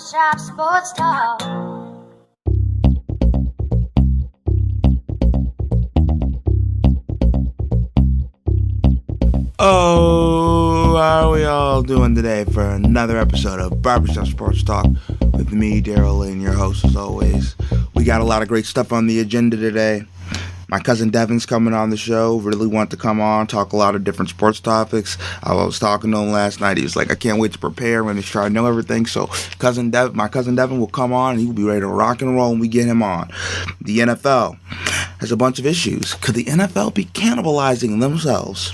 Barbershop Sports Talk. Oh, how are we all doing today for another episode of Barbershop Sports Talk with me, Daryl, and your host as always. We got a lot of great stuff on the agenda today. My cousin Devin's coming on the show. Really want to come on, talk a lot of different sports topics. I was talking to him last night. He was like, I can't wait to prepare. I'm going to try to know everything. So my cousin Devin will come on, and he will be ready to rock and roll when we get him on. The NFL has a bunch of issues. Could the NFL be cannibalizing themselves?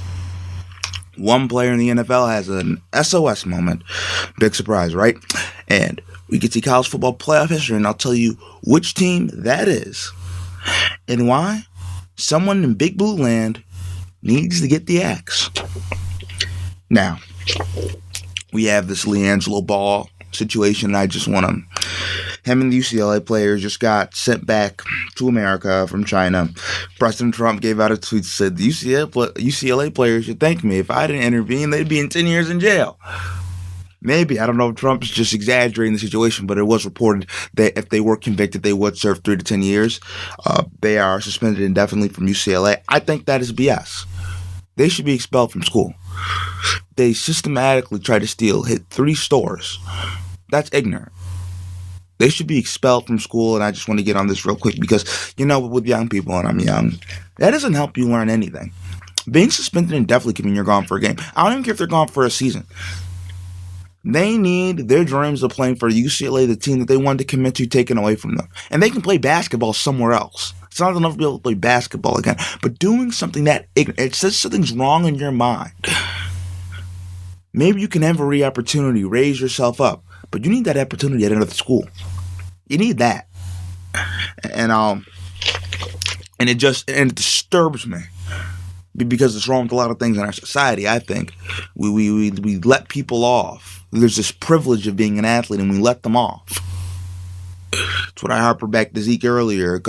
One player in the NFL has an SOS moment. Big surprise, right? And we get to college football playoff history, and I'll tell you which team that is and why someone in Big Blue Land needs to get the axe. Now, we have this Lianglo Ball situation. I just want to... Him and the UCLA players just got sent back to America from China. President Trump gave out a tweet that said, the UCLA players should thank me. If I didn't intervene, they'd be in 10 years in jail. Maybe. I don't know if Trump's just exaggerating the situation, but it was reported that if they were convicted, they would serve 3 to 10 years. They are suspended indefinitely from UCLA. I think that is BS. They should be expelled from school. They systematically try to hit 3 stores. That's ignorant. They should be expelled from school, and I just want to get on this real quick because, with young people, and I'm young, that doesn't help you learn anything. Being suspended indefinitely can mean you're gone for a game. I don't even care if they're gone for a season. They need their dreams of playing for UCLA, the team that they wanted to commit to, taken away from them. And they can play basketball somewhere else. It's not enough to be able to play basketball again. But doing something that ignorant, it says something's wrong in your mind. Maybe you can have a opportunity, raise yourself up. But you need that opportunity at another school. You need that. And it disturbs me. Because it's wrong with a lot of things in our society, I think. We let people off. There's this privilege of being an athlete, and we let them off. It's what I harped back to Zeke earlier.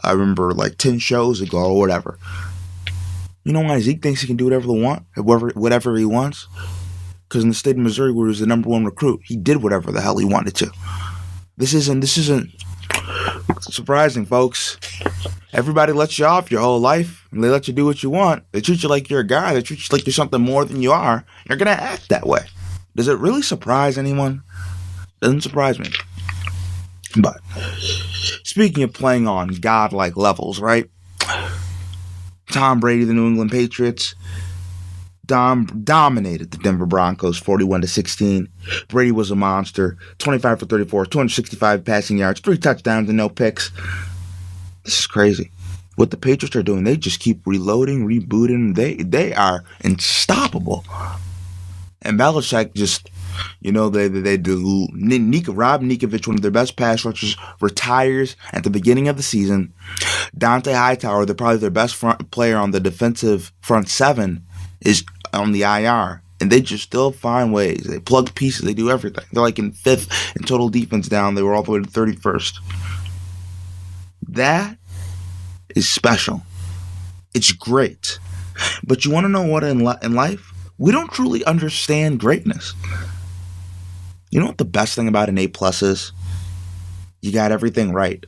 I remember 10 shows ago or whatever. You know why Zeke thinks he can do whatever he wants? Because in the state of Missouri, where he was the number 1 recruit, he did whatever the hell he wanted to. This isn't surprising, folks. Everybody lets you off your whole life, and they let you do what you want. They treat you like you're a guy. They treat you like you're something more than you are. You're going to act that way. Does it really surprise anyone? Doesn't surprise me. But speaking of playing on godlike levels, right? Tom Brady, the New England Patriots, dominated the Denver Broncos 41-16. Brady was a monster. 25 for 34, 265 passing yards, 3 touchdowns and no picks. This is crazy. What the Patriots are doing, they just keep reloading, rebooting. They are unstoppable. And Belichick just, they do. Rob Ninkovich, one of their best pass rushers, retires at the beginning of the season. Dante Hightower, probably their best player on the defensive front 7, is on the IR. And they just still find ways. They plug pieces. They do everything. They're in 5th in total defense down. They were all the way to 31st. That is special. It's great. But you want to know what in life? We don't truly understand greatness. You know what the best thing about an A+ is? You got everything right.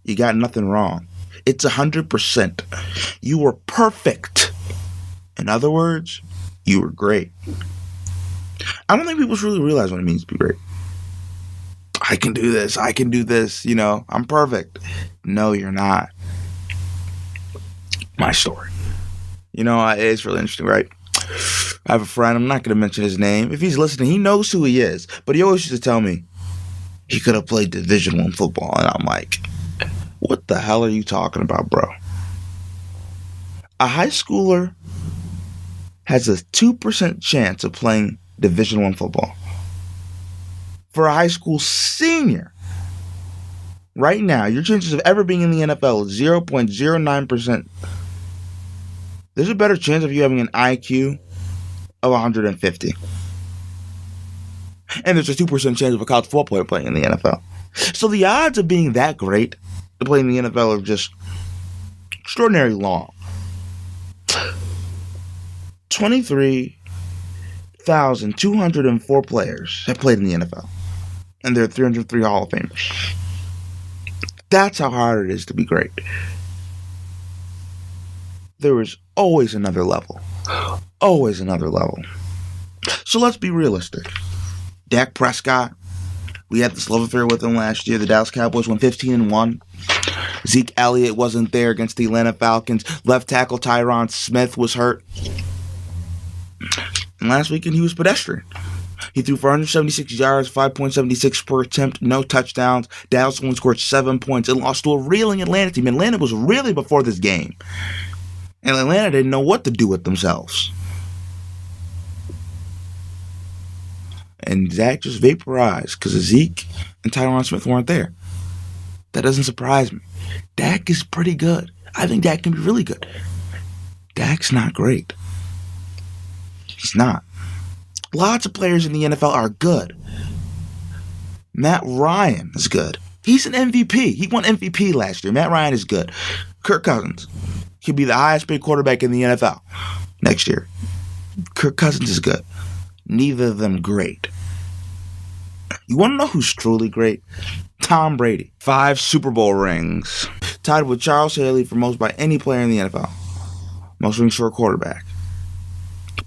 You got nothing wrong. It's 100%. You were perfect. In other words, you were great. I don't think people really realize what it means to be great. I can do this. I'm perfect. No, you're not. My story. It's really interesting, right? I have a friend, I'm not going to mention his name. If he's listening, he knows who he is. But he always used to tell me, he could have played Division I football. And I'm like, what the hell are you talking about, bro? A high schooler has a 2% chance of playing Division I football. For a high school senior, right now, your chances of ever being in the NFL is 0.09%. There's a better chance of you having an IQ of 150. And there's a 2% chance of a college football player playing in the NFL. So the odds of being that great to play in the NFL are just extraordinarily long. 23,204 players have played in the NFL. and they're 303 Hall of Famers. That's how hard it is to be great. There is always another level. Always another level. So let's be realistic. Dak Prescott, we had this love affair with him last year. The Dallas Cowboys won 15-1. Zeke Elliott wasn't there against the Atlanta Falcons. Left tackle Tyron Smith was hurt. And last weekend he was pedestrian. He threw for 176 yards, 5.76 per attempt, no touchdowns. Dallas only scored 7 points and lost to a reeling Atlanta team. Atlanta was reeling before this game. And Atlanta didn't know what to do with themselves. And Zach just vaporized because Zeke and Tyron Smith weren't there. That doesn't surprise me. Dak is pretty good. I think Dak can be really good. Dak's not great. He's not. Lots of players in the NFL are good. Matt Ryan is good. He's an MVP. He won MVP last year. Matt Ryan is good. Kirk Cousins could be the highest paid quarterback in the NFL next year. Kirk Cousins is good. Neither of them great. You want to know who's truly great? Tom Brady. 5 Super Bowl rings. Tied with Charles Haley for most by any player in the NFL. Most rings for a quarterback.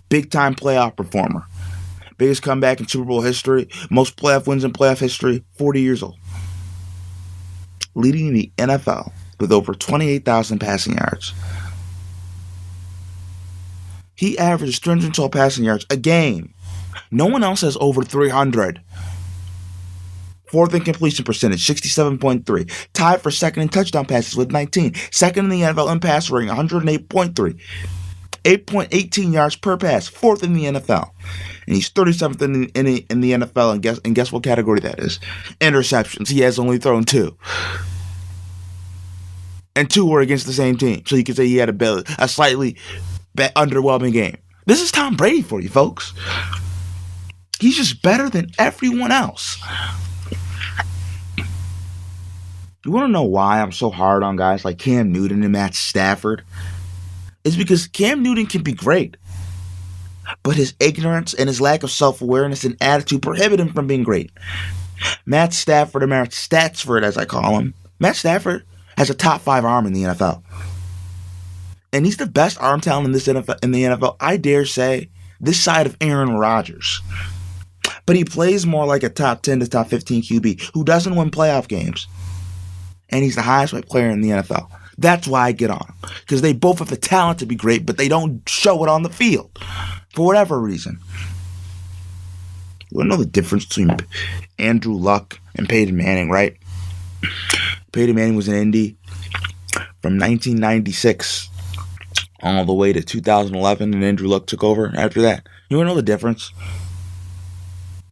Big time playoff performer. Biggest comeback in Super Bowl history. Most playoff wins in playoff history. 40 years old. Leading the NFL with over 28,000 passing yards. He averages 312 passing yards a game. No one else has over 300. Fourth in completion percentage, 67.3. Tied for second in touchdown passes with 19. Second in the NFL in pass rating, 108.3. 8.18 yards per pass. Fourth in the NFL. And he's 37th in the NFL. And guess what category that is? Interceptions. He has only thrown 2. And 2 were against the same team. So you could say he had a slightly underwhelming game. This is Tom Brady for you, folks. He's just better than everyone else. You want to know why I'm so hard on guys like Cam Newton and Matt Stafford? It's because Cam Newton can be great, but his ignorance and his lack of self-awareness and attitude prohibit him from being great. Matt Stafford, or Matt Statsford as I call him, Matt Stafford has a top 5 arm in the NFL. And he's the best arm talent in the NFL, I dare say, this side of Aaron Rodgers. But he plays more like a top 10 to top 15 QB who doesn't win playoff games. And he's the highest rated player in the NFL. That's why I get on him. Because they both have the talent to be great, but they don't show it on the field. For whatever reason. You want to know the difference between Andrew Luck and Peyton Manning, right? Peyton Manning was in Indy from 1996 all the way to 2011, and Andrew Luck took over after that. You want to know the difference?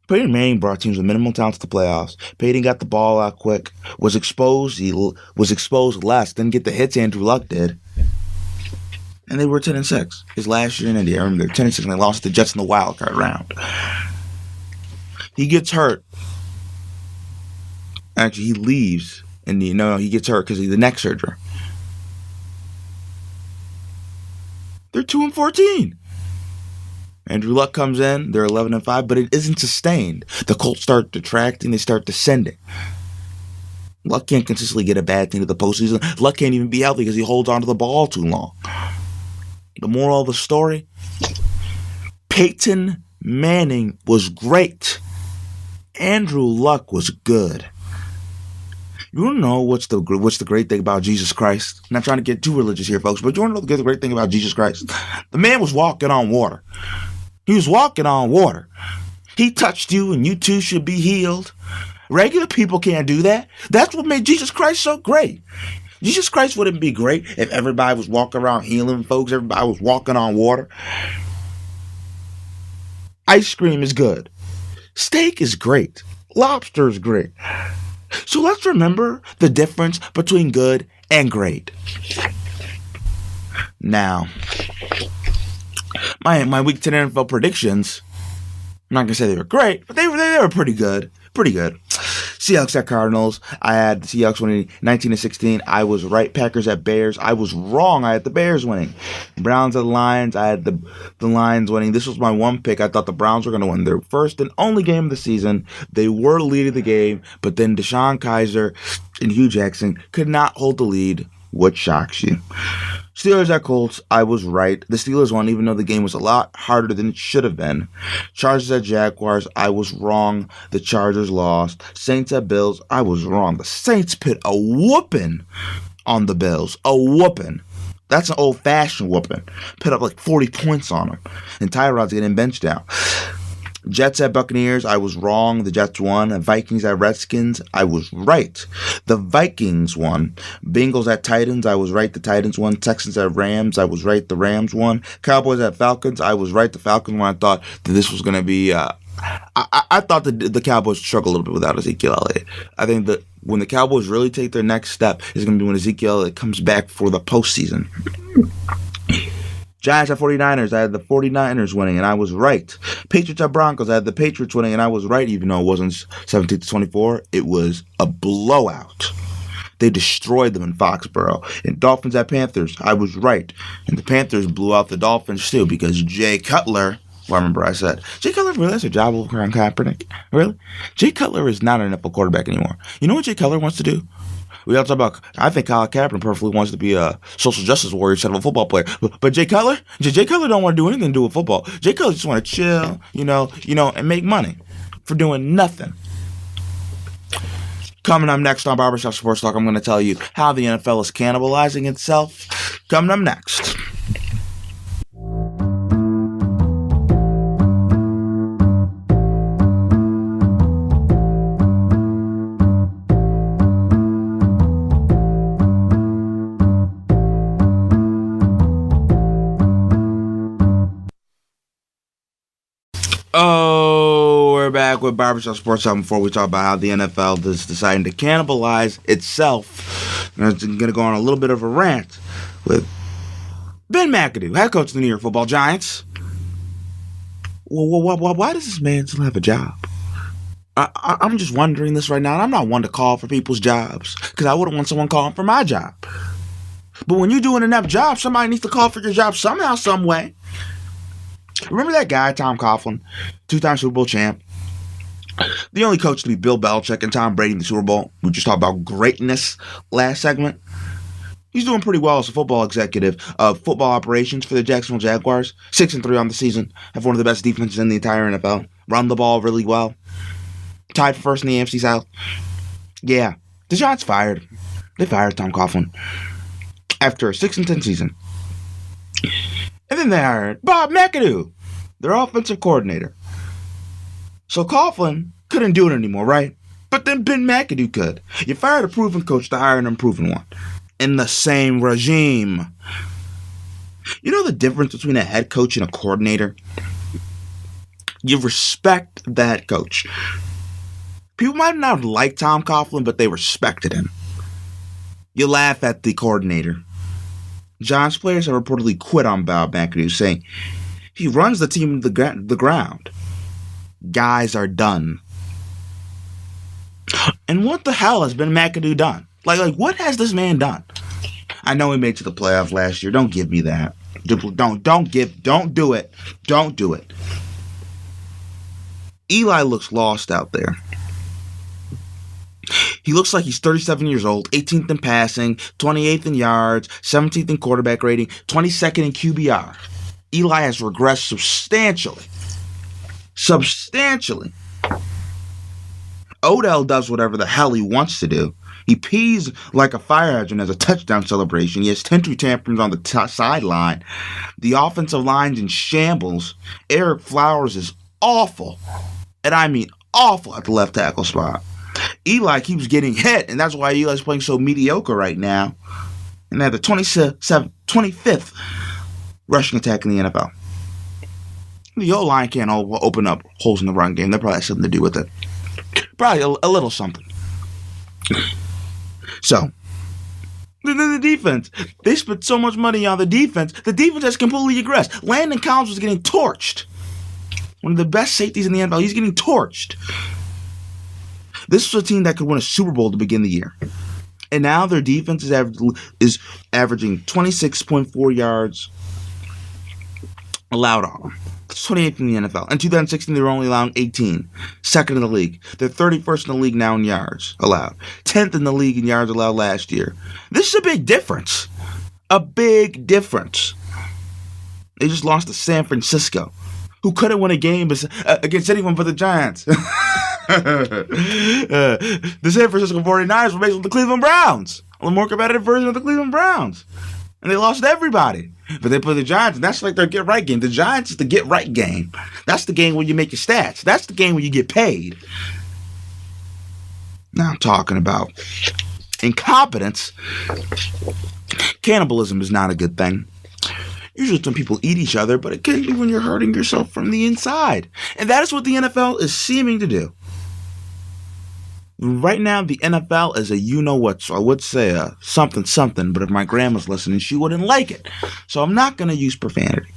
Peyton Manning brought teams with minimal talent to the playoffs. Peyton got the ball out quick, was exposed. He was exposed less, didn't get the hits Andrew Luck did. And they were 10-6 his last year in Indy. I remember they were 10-6 and they lost to the Jets in the wild card round. He gets hurt. Actually, he leaves. And he gets hurt because of the neck surgery. They're 2-14. Andrew Luck comes in, they're 11-5, but it isn't sustained. The Colts start detracting, they start descending. Luck can't consistently get a bad team to the postseason. Luck can't even be healthy because he holds on to the ball too long. The moral of the story, Peyton Manning was great. Andrew Luck was good. You want to know what's the great thing about Jesus Christ? I'm not trying to get too religious here, folks, but you want to know the great thing about Jesus Christ? The man was walking on water. He was walking on water. He touched you and you too should be healed. Regular people can't do that. That's what made Jesus Christ so great. Jesus Christ wouldn't be great if everybody was walking around healing folks, everybody was walking on water. Ice cream is good. Steak is great. Lobster is great. So let's remember the difference between good and great. Now, my Week 10 NFL predictions, I'm not going to say they were great, but they were pretty good. Pretty good. Seahawks at Cardinals. I had the Seahawks winning 19-16. I was right. Packers at Bears. I was wrong. I had the Bears winning. Browns at Lions. I had the Lions winning. This was my one pick. I thought the Browns were going to win their first and only game of the season. They were leading the game, but then Deshaun Kaiser and Hugh Jackson could not hold the lead. What shocks you? Steelers at Colts, I was right. The Steelers won, even though the game was a lot harder than it should have been. Chargers at Jaguars, I was wrong. The Chargers lost. Saints at Bills, I was wrong. The Saints put a whooping on the Bills. A whooping. That's an old-fashioned whooping. Put up like 40 points on them. And Tyrod's getting benched down. Jets at Buccaneers, I was wrong. The Jets won. Vikings at Redskins, I was right. The Vikings won. Bengals at Titans, I was right. The Titans won. Texans at Rams, I was right. The Rams won. Cowboys at Falcons, I was right. The Falcons won. I thought that this was going to be... I thought that the Cowboys struggle a little bit without Ezekiel Elliott. I think that when the Cowboys really take their next step is going to be when Ezekiel Elliott comes back for the postseason. Giants at 49ers, I had the 49ers winning, and I was right. Patriots at Broncos, I had the Patriots winning, and I was right, even though it wasn't 17-24. It was a blowout. They destroyed them in Foxborough. And Dolphins at Panthers, I was right. And the Panthers blew out the Dolphins, too, because Jay Cutler, well, I remember I said, Jay Cutler really has a job over on Kaepernick? Really? Jay Cutler is not an NFL quarterback anymore. You know what Jay Cutler wants to do? We all talk about, I think Colin Kaepernick perfectly wants to be a social justice warrior instead of a football player. But Jay Cutler don't want to do anything to do with football. Jay Cutler just want to chill, and make money for doing nothing. Coming up next on Barbershop Sports Talk, I'm going to tell you how the NFL is cannibalizing itself. Coming up next. Oh, we're back with Barbershop Sports Talk. Before we talk about how the NFL is deciding to cannibalize itself, and I'm going to go on a little bit of a rant with Ben McAdoo, head coach of the New York Football Giants. Why does this man still have a job? I'm just wondering this right now, and I'm not one to call for people's jobs, because I wouldn't want someone calling for my job. But when you're doing enough jobs, somebody needs to call for your job somehow, some way. Remember that guy, Tom Coughlin, two-time Super Bowl champ? The only coach to be Bill Belichick and Tom Brady in the Super Bowl. We just talked about greatness last segment. He's doing pretty well as a football executive of football operations for the Jacksonville Jaguars. 6-3 on the season. Have one of the best defenses in the entire NFL. Run the ball really well. Tied for first in the AFC South. Yeah, the Giants fired. They fired Tom Coughlin after a 6-10 season. And then they hired Bob McAdoo, their offensive coordinator. So Coughlin couldn't do it anymore, right? But then Ben McAdoo could. You fired a proven coach to hire an unproven one. In the same regime. You know the difference between a head coach and a coordinator? You respect the head coach. People might not like Tom Coughlin, but they respected him. You laugh at the coordinator. Giants players have reportedly quit on Bob McAdoo, saying he runs the team to the ground. Guys are done. And what the hell has Ben McAdoo done? Like what has this man done? I know he made it to the playoffs last year. Don't give me that. Don't do it. Don't do it. Eli looks lost out there. He looks like he's 37 years old, 18th in passing, 28th in yards, 17th in quarterback rating, 22nd in QBR. Eli has regressed substantially. Substantially. Odell does whatever the hell he wants to do. He pees like a fire hydrant as a touchdown celebration. He has temper tantrums on the sideline. The offensive line's in shambles. Eric Flowers is awful. And I mean awful at the left tackle spot. Eli keeps getting hit, and that's why Eli's playing so mediocre right now. And they have the 25th rushing attack in the NFL. The O-line can't open up holes in the run game. That probably has something to do with it. Probably a little something. So, the defense. They spent so much money on the defense. The defense has completely regressed. Landon Collins was getting torched. One of the best safeties in the NFL. He's getting torched. This was a team that could win a Super Bowl to begin the year. And now their defense is averaging 26.4 yards allowed on them. It's 28th in the NFL. In 2016, they were only allowing 18. Second in the league. They're 31st in the league now in yards allowed. 10th in the league in yards allowed last year. This is a big difference. A big difference. They just lost to San Francisco, who couldn't win a game against anyone but the Giants. The San Francisco 49ers were based on the Cleveland Browns. A more competitive version of the Cleveland Browns. And they lost everybody. But they play the Giants, and that's like their get-right game. The Giants is the get-right game. That's the game where you make your stats. That's the game where you get paid. Now I'm talking about incompetence. Cannibalism is not a good thing. Usually some people eat each other, but it can be when you're hurting yourself from the inside. And that is what the NFL is seeming to do. Right now, the NFL is a you-know-what, so I would say a something, but if my grandma's listening, she wouldn't like it. So I'm not going to use profanity.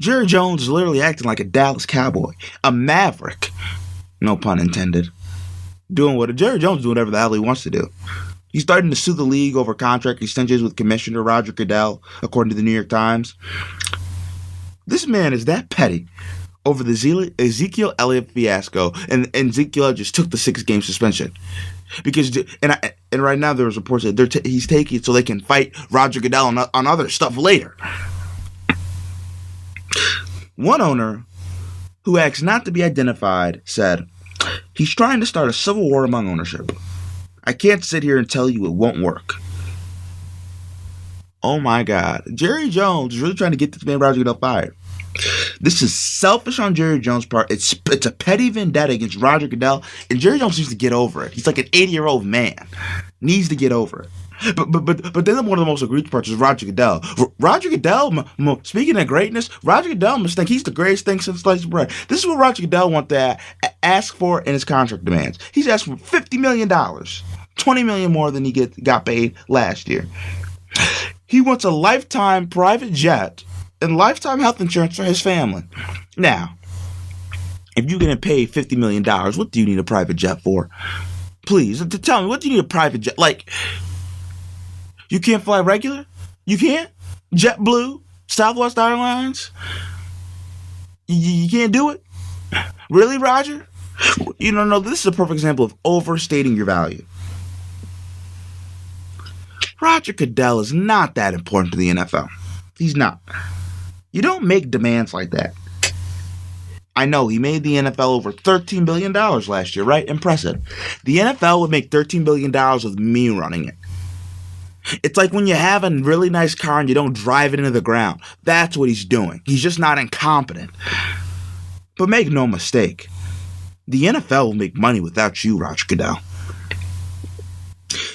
Jerry Jones is literally acting like a Dallas Cowboy, a maverick, no pun intended, Jerry Jones doing whatever the hell he wants to do. He's starting to sue the league over contract extensions with Commissioner Roger Goodell, according to the New York Times. This man is that petty over the Ezekiel Elliott fiasco, and Ezekiel just took the 6-game suspension. Because and right now there's reports that he's taking it so they can fight Roger Goodell on other stuff later. One owner, who asked not to be identified, said, "He's trying to start a civil war among ownership. I can't sit here and tell you it won't work." Oh my God. Jerry Jones is really trying to get this man Roger Goodell fired. This is selfish on Jerry Jones' part. It's a petty vendetta against Roger Goodell, and Jerry Jones needs to get over it. He's like an 80-year-old man. Needs to get over it. But then one of the most egregious parts is Roger Goodell. Roger Goodell, speaking of greatness, Roger Goodell must think he's the greatest thing since sliced bread. This is what Roger Goodell wants to ask for in his contract demands. He's asking for $50 million, $20 million more than he got paid last year. He wants a lifetime private jet and lifetime health insurance for his family. Now, if you're going to pay $50 million, what do you need a private jet for? Please, tell me, what do you need a private jet? Like, you can't fly regular? You can't? JetBlue? Southwest Airlines? You can't do it? Really, Roger? No, this is a perfect example of overstating your value. Roger Goodell is not that important to the NFL. He's not. You don't make demands like that. I know, he made the NFL over $13 billion last year, right? Impressive. The NFL would make $13 billion with me running it. It's like when you have a really nice car and you don't drive it into the ground. That's what he's doing. He's just not incompetent. But make no mistake, the NFL will make money without you, Roger Goodell.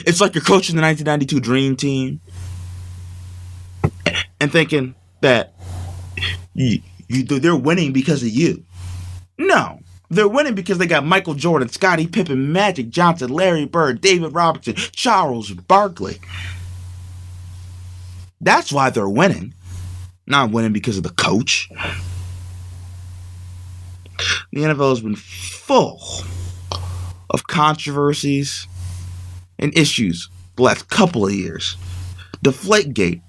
It's like you're coaching the 1992 Dream Team and thinking that they're winning because of you. No, they're winning because they got Michael Jordan, Scottie Pippen, Magic Johnson, Larry Bird, David Robinson, Charles Barkley. That's why they're winning. Not winning because of the coach. The NFL has been full of controversies and issues the last couple of years. Deflategate.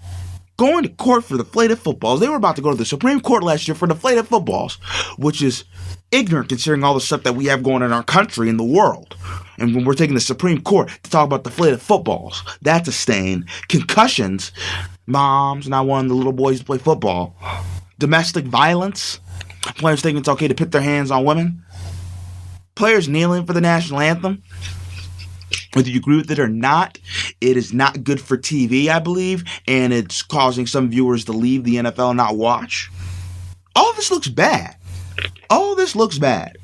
Going to court for deflated footballs. They were about to go to the Supreme Court last year for deflated footballs, which is ignorant considering all the stuff that we have going on in our country and the world. And when we're taking the Supreme Court to talk about deflated footballs, that's a stain. Concussions. Moms not wanting the little boys to play football. Domestic violence. Players thinking it's okay to put their hands on women. Players kneeling for the national anthem. Whether you agree with it or not, it is not good for TV, I believe, and it's causing some viewers to leave the NFL and not watch. All this looks bad. All this looks bad.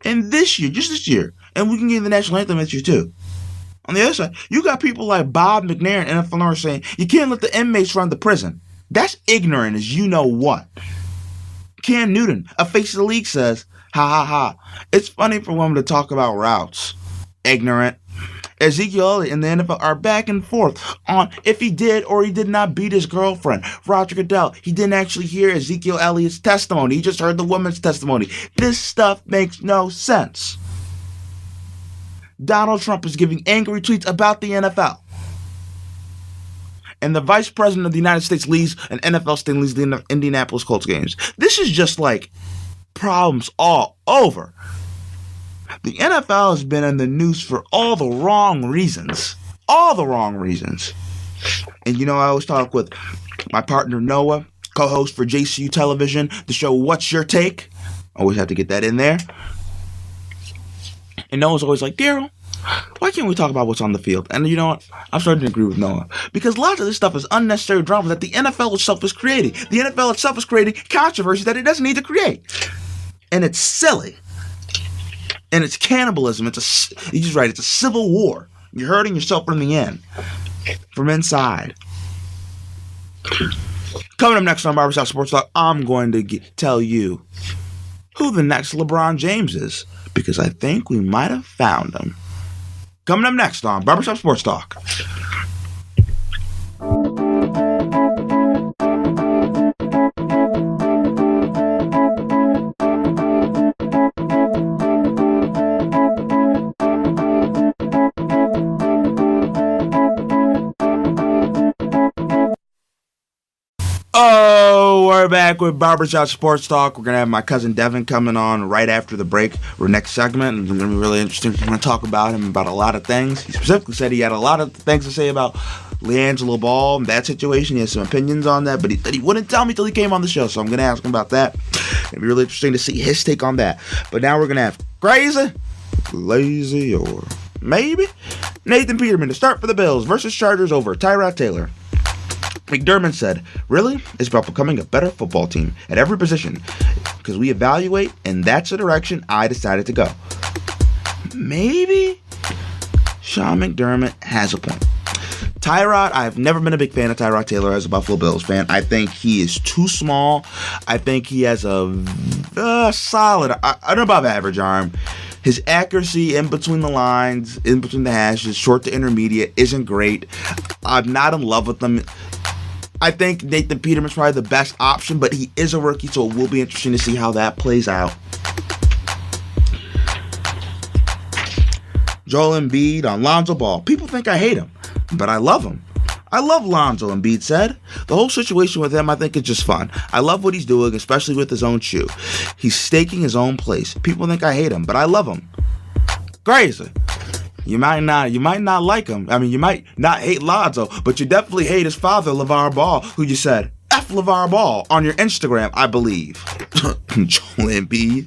And this year, just this year, and we can get the national anthem this year too. On the other side, you got people like Bob McNair and NFL saying, you can't let the inmates run the prison. That's ignorant as you know what. Cam Newton, a face of the league, says, ha ha ha. It's funny for women to talk about routes. Ignorant. Ezekiel Elliott and the NFL are back and forth on if he did or he did not beat his girlfriend. Roger Goodell, he didn't actually hear Ezekiel Elliott's testimony. He just heard the woman's testimony. This stuff makes no sense. Donald Trump is giving angry tweets about the NFL. And the vice president of the United States leads an NFL sting, leads the Indianapolis Colts games. This is just like problems all over. The NFL has been in the news for all the wrong reasons. All the wrong reasons. And I always talk with my partner Noah, co-host for JCU Television, the show What's Your Take? Always have to get that in there. And Noah's always like, Daryl, why can't we talk about what's on the field? And you know what? I'm starting to agree with Noah. Because lots of this stuff is unnecessary drama that the NFL itself is creating. The NFL itself is creating controversy that it doesn't need to create. And it's silly. And it's cannibalism. He's right. It's a civil war. You're hurting yourself from the end. From inside. Coming up next on Barbershop Sports Talk, I'm going to tell you who the next LeBron James is. Because I think we might have found him. Coming up next on Barbershop Sports Talk. We're back with Barbershop Sports Talk. We're going to have my cousin Devin coming on right after the break for next segment. And it's going to be really interesting. We're going to talk about him about a lot of things. He specifically said he had a lot of things to say about Lianglo Ball and that situation. He has some opinions on that, but he said he wouldn't tell me till he came on the show. So I'm going to ask him about that. It'll be really interesting to see his take on that. But now we're going to have crazy, lazy, or maybe Nathan Peterman to start for the Bills versus Chargers over Tyrod Taylor. McDermott said, really? It's about becoming a better football team at every position because we evaluate, and that's the direction I decided to go. Maybe Sean McDermott has a point. Tyrod, I've never been a big fan of Tyrod Taylor as a Buffalo Bills fan. I think he is too small. I think he has a solid, an above average arm. His accuracy in between the lines, in between the hashes, short to intermediate, isn't great. I'm not in love with him. I think Nathan Peterman's probably the best option, but he is a rookie, so it will be interesting to see how that plays out. Joel Embiid on Lonzo Ball. People think I hate him, but I love him. I love Lonzo, Embiid said. The whole situation with him, I think, is just fun. I love what he's doing, especially with his own shoe. He's staking his own place. People think I hate him, but I love him. Crazy. You might not like him. I mean, you might not hate Lonzo, but you definitely hate his father, LeVar Ball, who you said, F LeVar Ball, on your Instagram, I believe. Joel Embiid.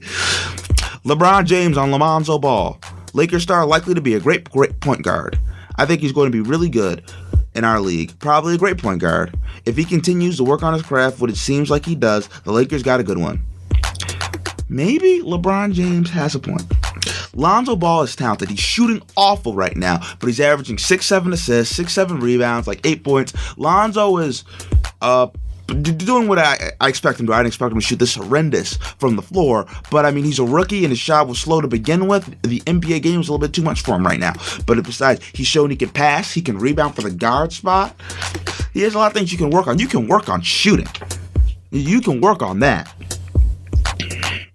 LeBron James on Lonzo Ball. Lakers star likely to be a great point guard. I think he's going to be really good in our league. Probably a great point guard. If he continues to work on his craft, what it seems like he does, the Lakers got a good one. Maybe LeBron James has a point. Lonzo Ball is talented. He's shooting awful right now, but he's averaging 6-7 assists, 6-7 rebounds, like 8 points. Lonzo is doing what I expect him to do. I didn't expect him to shoot this horrendous from the floor, but I mean, he's a rookie and his shot was slow to begin with. The NBA game was a little bit too much for him right now. But besides, he's shown he can pass, he can rebound for the guard spot. He has a lot of things you can work on. You can work on shooting. You can work on that.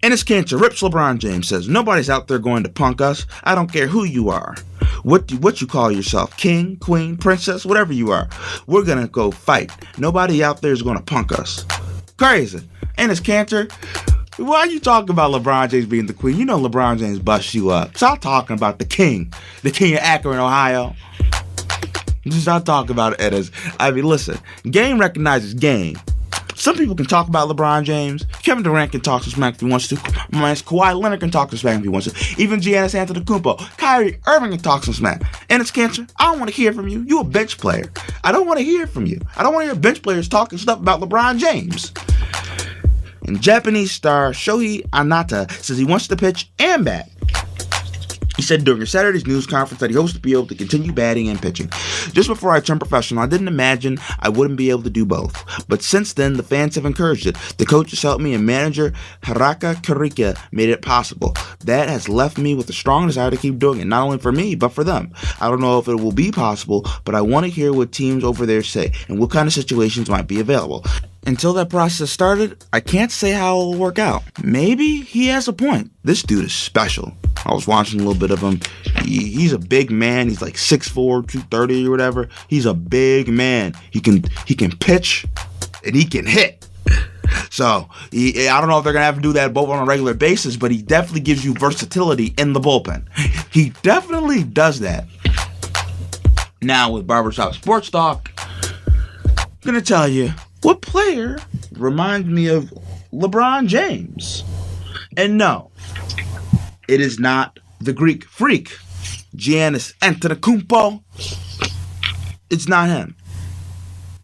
Enes Kanter rips LeBron James, says, nobody's out there going to punk us. I don't care who you are. What you call yourself, king, queen, princess, whatever you are. We're going to go fight. Nobody out there is going to punk us. Crazy. Enes Kanter, why are you talking about LeBron James being the queen? You know LeBron James busts you up. Stop talking about the king of Akron, Ohio. Just stop talking about it as, I mean, listen, game recognizes game. Some people can talk about LeBron James. Kevin Durant can talk some smack if he wants to. Kawhi Leonard can talk some smack if he wants to. Even Giannis Antetokounmpo. Kyrie Irving can talk some smack. And it's Kanter. I don't want to hear from you. You a bench player. I don't want to hear from you. I don't want to hear bench players talking stuff about LeBron James. And Japanese star Shohei Anata says he wants to pitch and bat. He said during Saturday's news conference that he hopes to be able to continue batting and pitching. Just before I turned professional, I didn't imagine I wouldn't be able to do both. But since then, the fans have encouraged it. The coaches helped me, and manager Haraka Karika made it possible. That has left me with a strong desire to keep doing it, not only for me, but for them. I don't know if it will be possible, but I want to hear what teams over there say and what kind of situations might be available. Until that process started, I can't say how it'll work out. Maybe he has a point. This dude is special. I was watching a little bit of him. He's a big man. He's like 6'4", 230 or whatever. He's a big man. He can pitch and he can hit. So I don't know if they're going to have to do that both on a regular basis, but he definitely gives you versatility in the bullpen. He definitely does that. Now with Barbershop Sports Talk, I'm going to tell you what player reminds me of LeBron James. And no, it is not the Greek freak, Giannis Antetokounmpo. It's not him.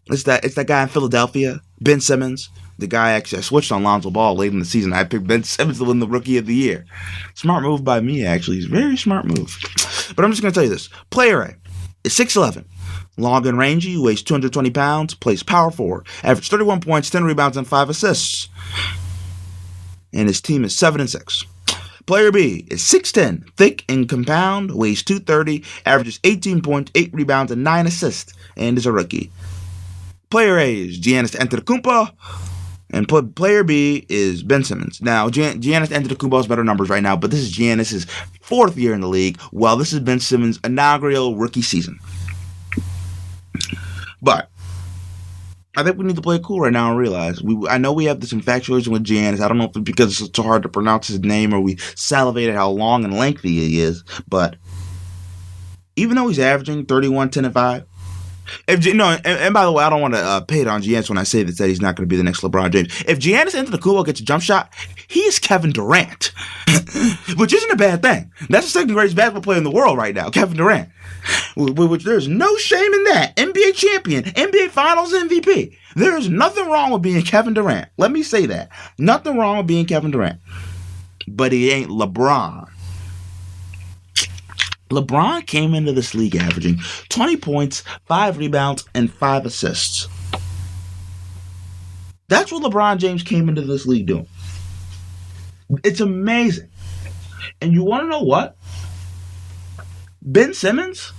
It's that guy in Philadelphia, Ben Simmons. The guy actually, I switched on Lianglo Ball late in the season. I picked Ben Simmons to win the Rookie of the Year. Smart move by me, actually. It's a very smart move. But I'm just going to tell you this. Player A is 6'11", long and rangy, weighs 220 pounds, plays power forward, averaged 31 points, 10 rebounds, and 5 assists. And his team is 7-6. Player B is 6'10", thick and compound, weighs 230, averages 18 points, 8 rebounds, and 9 assists, and is a rookie. Player A is Giannis Antetokounmpo, and player B is Ben Simmons. Now, Giannis Antetokounmpo has better numbers right now, but this is Giannis' 4th year in the league, while this is Ben Simmons' inaugural rookie season. But I think we need to play it cool right now and realize, I know we have this infatuation with Giannis. I don't know if it's because it's so hard to pronounce his name or we salivate at how long and lengthy he is, but even though he's averaging 31, 10, and 5, and by the way, I don't want to pay it on Giannis when I say that he's not going to be the next LeBron James. If Giannis Antetokounmpo gets a jump shot, he is Kevin Durant, which isn't a bad thing. That's the second greatest basketball player in the world right now, Kevin Durant. Which there's no shame in that. NBA champion, NBA Finals MVP. There is nothing wrong with being Kevin Durant. Let me say that. Nothing wrong with being Kevin Durant. But he ain't LeBron. LeBron came into this league averaging 20 points, 5 rebounds, and 5 assists. That's what LeBron James came into this league doing. It's amazing. And you want to know what? Ben Simmons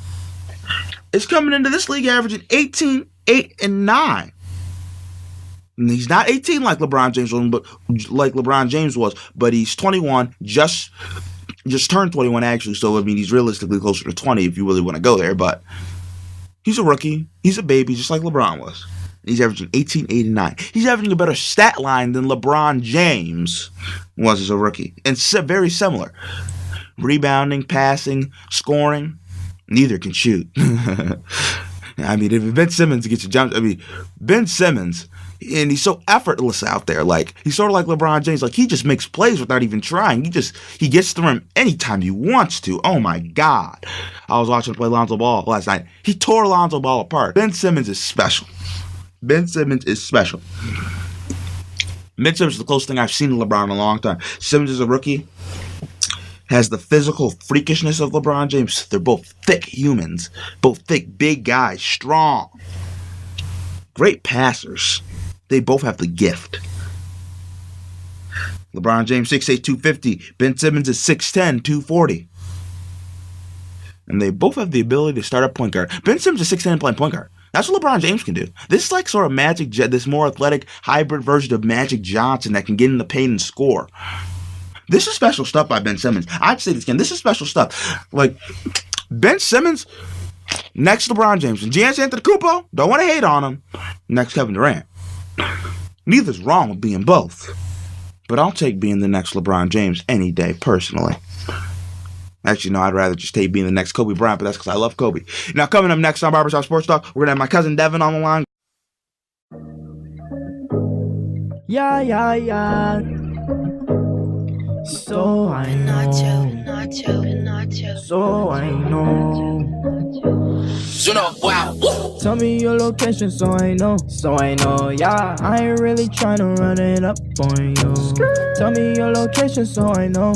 is coming into this league averaging 18, 8, and 9. And he's not 18 like LeBron James was, but he's 21, just turned 21 actually, so I mean he's realistically closer to 20 if you really want to go there, but he's a rookie, he's a baby just like LeBron was. He's averaging 18, 8, and 9. He's averaging a better stat line than LeBron James was as a rookie, and very similar. Rebounding, passing, scoring, neither can shoot. I mean, if Ben Simmons gets a jump, Ben Simmons, and he's so effortless out there. Like, he's sort of like LeBron James. Like, he just makes plays without even trying. He gets through him anytime he wants to. Oh, my God. I was watching him play Lianglo Ball last night. He tore Lianglo Ball apart. Ben Simmons is special. Ben Simmons is special. Ben Simmons is the closest thing I've seen to LeBron in a long time. Simmons is a rookie. Has the physical freakishness of LeBron James. They're both thick humans. Both thick, big guys. Strong. Great passers. They both have the gift. LeBron James 6'8", 250. Ben Simmons is 6'10", 240. And they both have the ability to start at point guard. Ben Simmons is 6'10" playing point guard. That's what LeBron James can do. This is like sort of this more athletic hybrid version of Magic Johnson that can get in the paint and score. This is special stuff by Ben Simmons. I'd say this again. This is special stuff. Like, Ben Simmons, next LeBron James. And Giannis Antetokounmpo, don't want to hate on him, next Kevin Durant. Neither's wrong with being both. But I'll take being the next LeBron James any day, personally. Actually, no, I'd rather just take being the next Kobe Bryant, but that's because I love Kobe. Now, coming up next on Barbershop Sports Talk, we're going to have my cousin Devin on the line. Yeah. So I know. So I know. Tell me your location so I know. Yeah, I ain't really tryna run it up on you. Tell me your location so I know.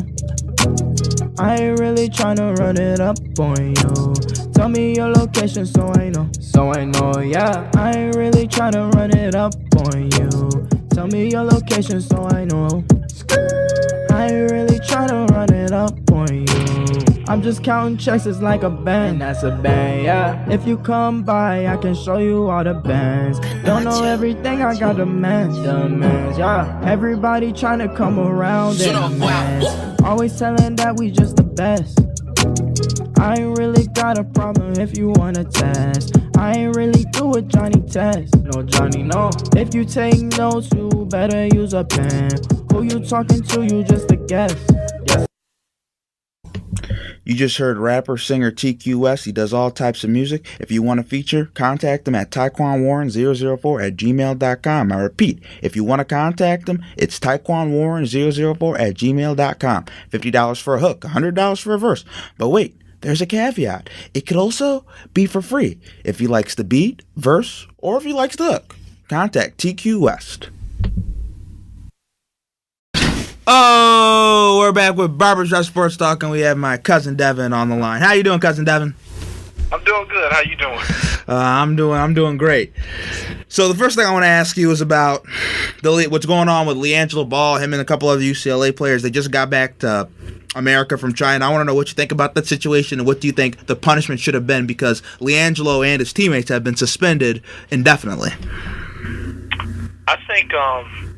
I ain't really tryna run it up on you. Tell me your location so I know, yeah. I ain't really tryna run it up on you. Tell me your location so I know. I ain't really tryna run it up on you. I'm just counting checks, it's like a band, that's a band, yeah. If you come by, I can show you all the bands. Don't know everything, I got the man, yeah. Everybody tryna come around and man. Always telling that we just the best. I ain't really got a problem if you wanna test. I ain't really do a Johnny test. No Johnny, no. If you take notes, you better use a pen. Who you talking to, you just a guess. Yes. You just heard rapper, singer TQS. He does all types of music. If you want to feature, contact him at taekwonwarren004@gmail.com. I repeat, if you want to contact him, it's taekwonwarren004@gmail.com. $50 for a hook, $100 for a verse. But wait, there's a caveat. It could also be for free if he likes the beat, verse, or if he likes the hook. Contact TQ West. Oh, we're back with Barbershop Sports Talk, and we have my cousin Devin on the line. How you doing, cousin Devin? I'm doing good. How you doing? I'm doing great. So the first thing I want to ask you is about what's going on with Lianglo Ball. Him and a couple other UCLA players. They just got back to America from China. I want to know what you think about that situation, and what do you think the punishment should have been, because Lianglo and his teammates have been suspended indefinitely. I think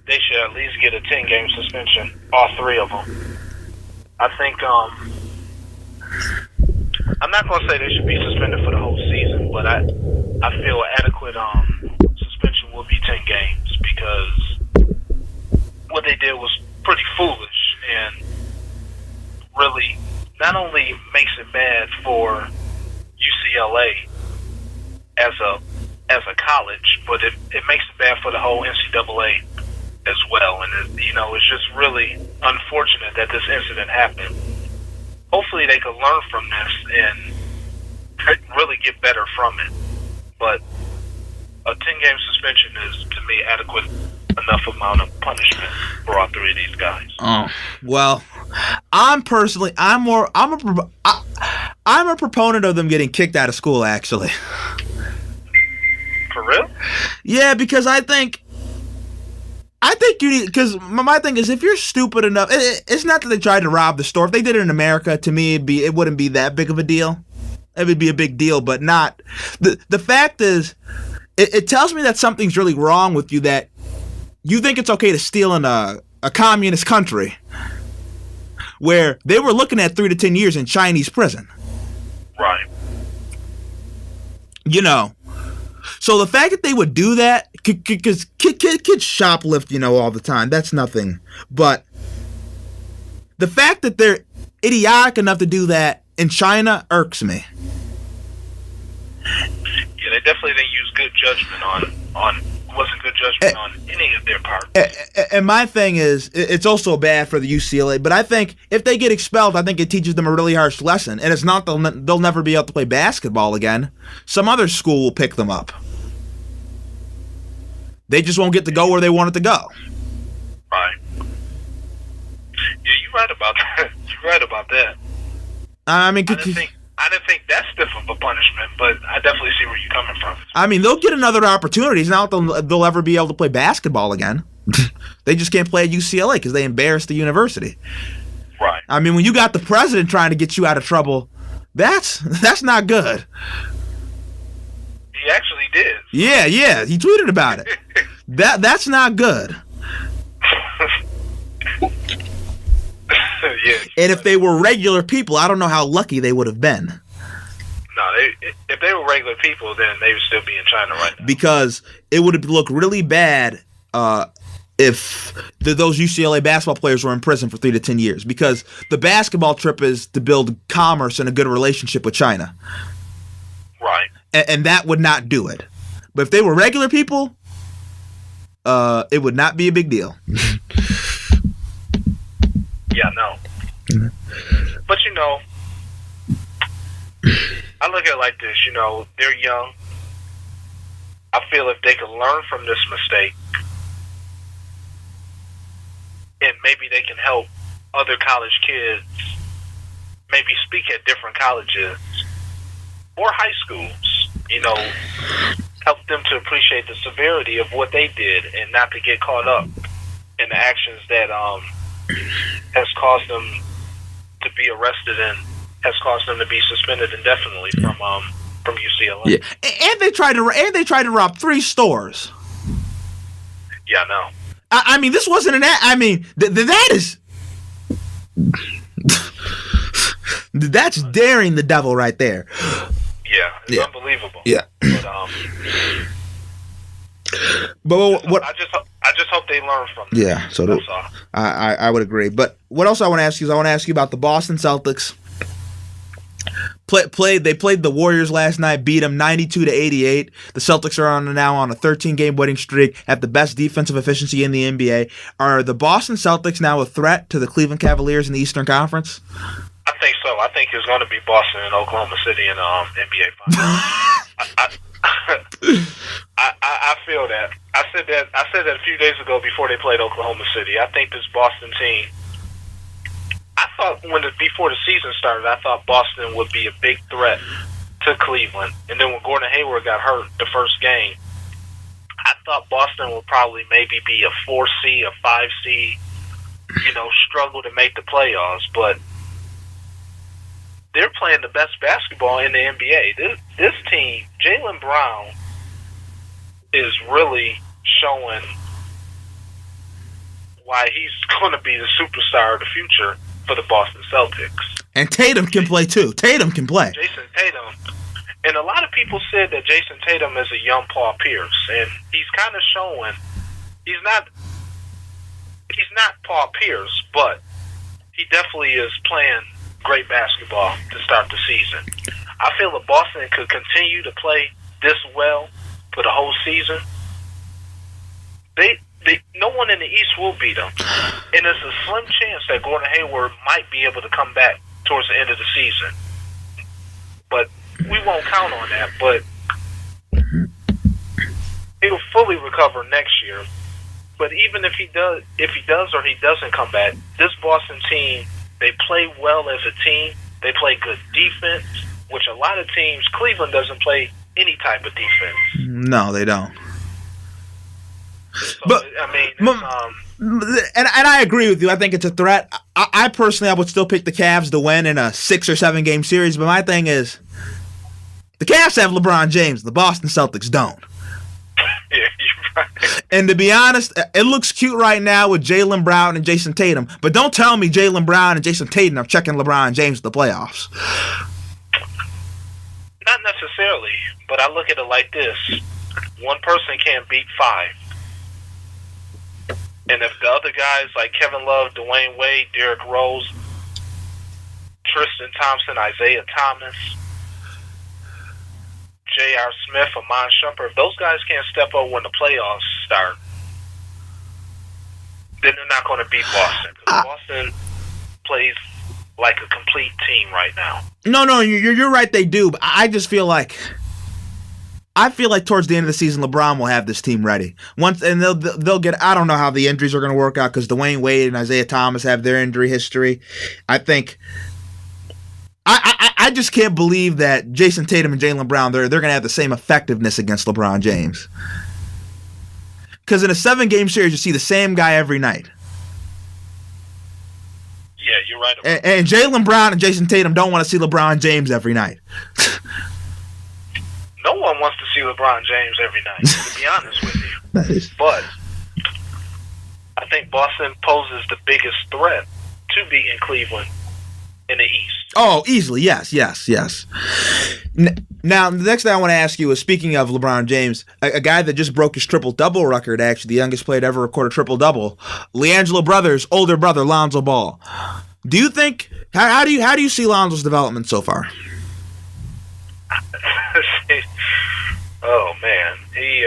they should at least get a 10-game suspension, all three of them. I think I'm not going to say they should be suspended for the whole season, but I feel adequate suspension will be 10 games, because what they did was pretty foolish and really not only makes it bad for UCLA as a college, but it makes it bad for the whole NCAA as well. And it's just really unfortunate that this incident happened. Hopefully they could learn from this and really get better from it. But a 10-game suspension is, to me, adequate enough amount of punishment for all three of these guys. Oh, well, I'm a proponent of them getting kicked out of school, actually. For real? Yeah, because I think you need, because my thing is, if you're stupid enough, it's not that they tried to rob the store. If they did it in America, to me, it wouldn't be that big of a deal. It would be a big deal, but not. The fact is, it tells me that something's really wrong with you, that you think it's okay to steal in a communist country where they were looking at 3 to 10 years in Chinese prison. Right. So the fact that they would do that, because kids shoplift, all the time, that's nothing. But the fact that they're idiotic enough to do that in China irks me. Yeah, they definitely didn't use good judgment on any of their part. And my thing is, it's also bad for the UCLA, but I think if they get expelled, I think it teaches them a really harsh lesson. And it's not they'll never be able to play basketball again. Some other school will pick them up. They just won't get to go where they wanted to go. Right. Yeah, you're right about that. You're right about that. I mean, I didn't think that stiff of a punishment, but I definitely see where you're coming from. I mean, they'll get another opportunity. It's not that they'll ever be able to play basketball again. They just can't play at UCLA because they embarrassed the university. Right. I mean, when you got the president trying to get you out of trouble, that's not good. He actually did. Yeah, he tweeted about it. That's not good. Yeah. And if they were regular people, I don't know how lucky they would have been. No, if they were regular people, then they would still be in China right now. Because it would look really bad if those UCLA basketball players were in prison for 3 to 10 years. Because the basketball trip is to build commerce and a good relationship with China. Right. And that would not do it. But if they were regular people, it would not be a big deal. Yeah, no. But, I look at it like this, they're young. I feel if they can learn from this mistake, and maybe they can help other college kids maybe speak at different colleges or high schools, help them to appreciate the severity of what they did and not to get caught up in the actions that has caused them to be arrested and has caused them to be suspended indefinitely from UCLA. Yeah, and they tried to rob 3 stores. Yeah, I know. I mean, this wasn't an. I mean, that is. That's daring the devil right there. Yeah, it's unbelievable. Yeah. But what? I just hope they learn from it. Yeah, so that's all. I would agree. But what else I want to ask you is I want to ask you about the Boston Celtics. They played the Warriors last night, beat them 92-88. The Celtics are now on a 13-game winning streak at the best defensive efficiency in the NBA. Are the Boston Celtics now a threat to the Cleveland Cavaliers in the Eastern Conference? I think so. I think it's going to be Boston and Oklahoma City in the NBA Finals. I feel that. I said that a few days ago before they played Oklahoma City. I think this Boston team. I thought before the season started, I thought Boston would be a big threat to Cleveland, and then when Gordon Hayward got hurt the first game, I thought Boston would probably maybe be a 4 seed, a 5 seed, struggle to make the playoffs, but they're playing the best basketball in the NBA. This team, Jaylen Brown, is really showing why he's going to be the superstar of the future for the Boston Celtics. And Tatum can play too. Tatum can play. Jason Tatum. And a lot of people said that Jason Tatum is a young Paul Pierce, and he's kind of showing he's not Paul Pierce, but he definitely is playing great basketball to start the season. I feel that Boston could continue to play this well for the whole season. No one in the East will beat them. And there's a slim chance that Gordon Hayward might be able to come back towards the end of the season. But we won't count on that. But he'll fully recover next year. But even if he does or he doesn't come back, this Boston team, they play well as a team. They play good defense, which a lot of teams, Cleveland doesn't play any type of defense. No, they don't. So, but I mean, and I agree with you. I think it's a threat. I personally would still pick the Cavs to win in a 6 or 7 game series. But my thing is, the Cavs have LeBron James. The Boston Celtics don't. Yeah, you're right. And to be honest, it looks cute right now with Jaylen Brown and Jason Tatum. But don't tell me Jaylen Brown and Jason Tatum are checking LeBron James in the playoffs. Not necessarily, but I look at it like this. One person can't beat 5. And if the other guys like Kevin Love, Dwayne Wade, Derrick Rose, Tristan Thompson, Isaiah Thomas, J.R. Smith, Amon Shumpert, if those guys can't step up when the playoffs start, then they're not going to beat Boston. Because Boston plays like a complete team right now. No, you're right, they do. But I just feel like towards the end of the season, LeBron will have this team ready. And they'll get. I don't know how the injuries are going to work out because Dwayne Wade and Isaiah Thomas have their injury history. I think. I just can't believe that Jason Tatum and Jaylen Brown they're going to have the same effectiveness against LeBron James. Because in a 7-game series, you see the same guy every night. Yeah, you're right. And Jaylen Brown and Jason Tatum don't want to see LeBron James every night. No one wants to see LeBron James every night, to be honest with you. But I think Boston poses the biggest threat to beating Cleveland in the East. Oh, easily, yes. Now, the next thing I want to ask you is, speaking of LeBron James, a guy that just broke his triple-double record, actually, the youngest player to ever record a triple-double, Lianglo Brothers' older brother, Lonzo Ball. Do you think, how do you see Lonzo's development so far? Oh man, he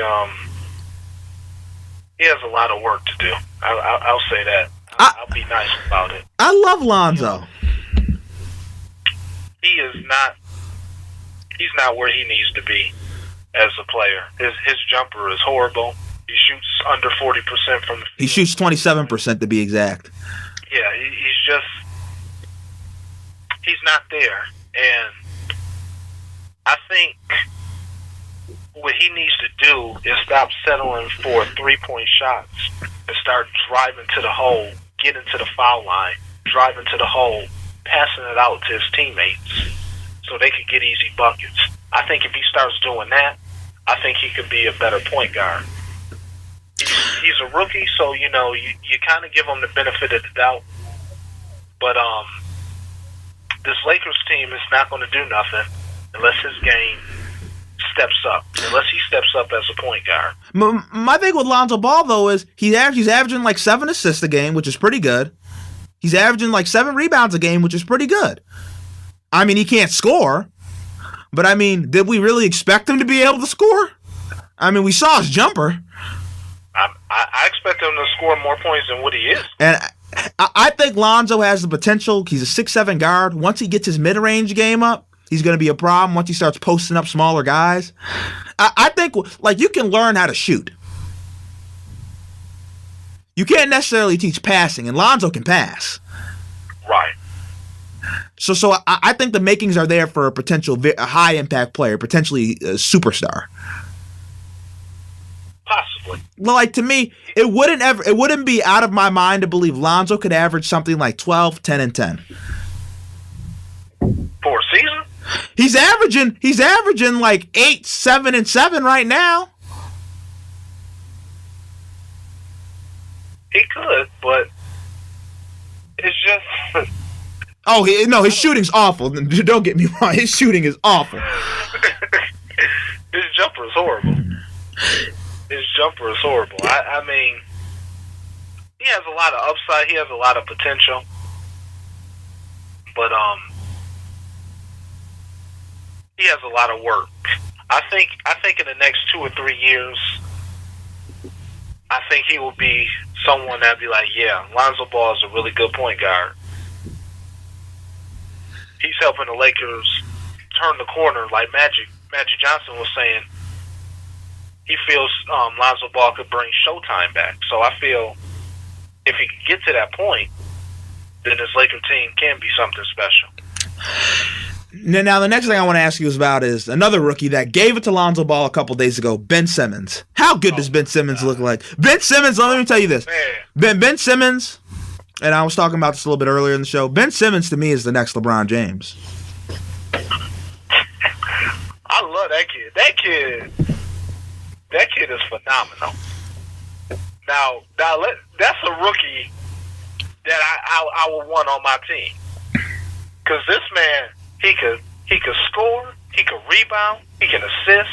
has a lot of work to do. I'll say that. I'll be nice about it. I love Lonzo. He's not where he needs to be as a player. His jumper is horrible. He shoots under 40% from the field. He shoots 27% to be exact. Yeah, he's not there. And I think what he needs to do is stop settling for 3-point shots and start driving to the hole, getting to the foul line, driving to the hole, passing it out to his teammates so they could get easy buckets. I think if he starts doing that, I think he could be a better point guard. He's a rookie, so, you kind of give him the benefit of the doubt. But this Lakers team is not going to do nothing unless his game steps up, unless he steps up as a point guard. My thing with Lonzo Ball, though, is he's averaging like 7 assists a game, which is pretty good. He's averaging like 7 rebounds a game, which is pretty good. I mean, he can't score, but I mean, did we really expect him to be able to score? I mean, we saw his jumper. I expect him to score more points than what he is. And I think Lonzo has the potential. He's a 6'7" guard. Once he gets his mid-range game up, he's going to be a problem once he starts posting up smaller guys. I think, like, you can learn how to shoot. You can't necessarily teach passing, and Lonzo can pass. Right. So I think the makings are there for a potential a high-impact player, potentially a superstar. Possibly. Well, like, to me, it wouldn't be out of my mind to believe Lonzo could average something like 12, 10, and 10. For a season? He's averaging like 8, 7, and 7 right now. He could, but it's just... His shooting's awful. Don't get me wrong. His shooting is awful. His jumper is horrible. I mean, he has a lot of upside. He has a lot of potential. But he has a lot of work. I think in the next 2 or 3 years, I think he will be someone that'd be like, yeah, Lonzo Ball is a really good point guard. He's helping the Lakers turn the corner, like Magic Johnson was saying. He feels Lonzo Ball could bring Showtime back. So I feel if he could get to that point, then this Laker team can be something special. Now, the next thing I want to ask you about is another rookie that gave it to Lonzo Ball a couple days ago, Ben Simmons. How good does Ben Simmons look like? Ben Simmons, let me tell you this. Ben Simmons, and I was talking about this a little bit earlier in the show, Ben Simmons to me is the next LeBron James. I love that kid. That kid is phenomenal. Now that's a rookie that I would want on my team. Because this man, he could score, he could rebound, he can assist,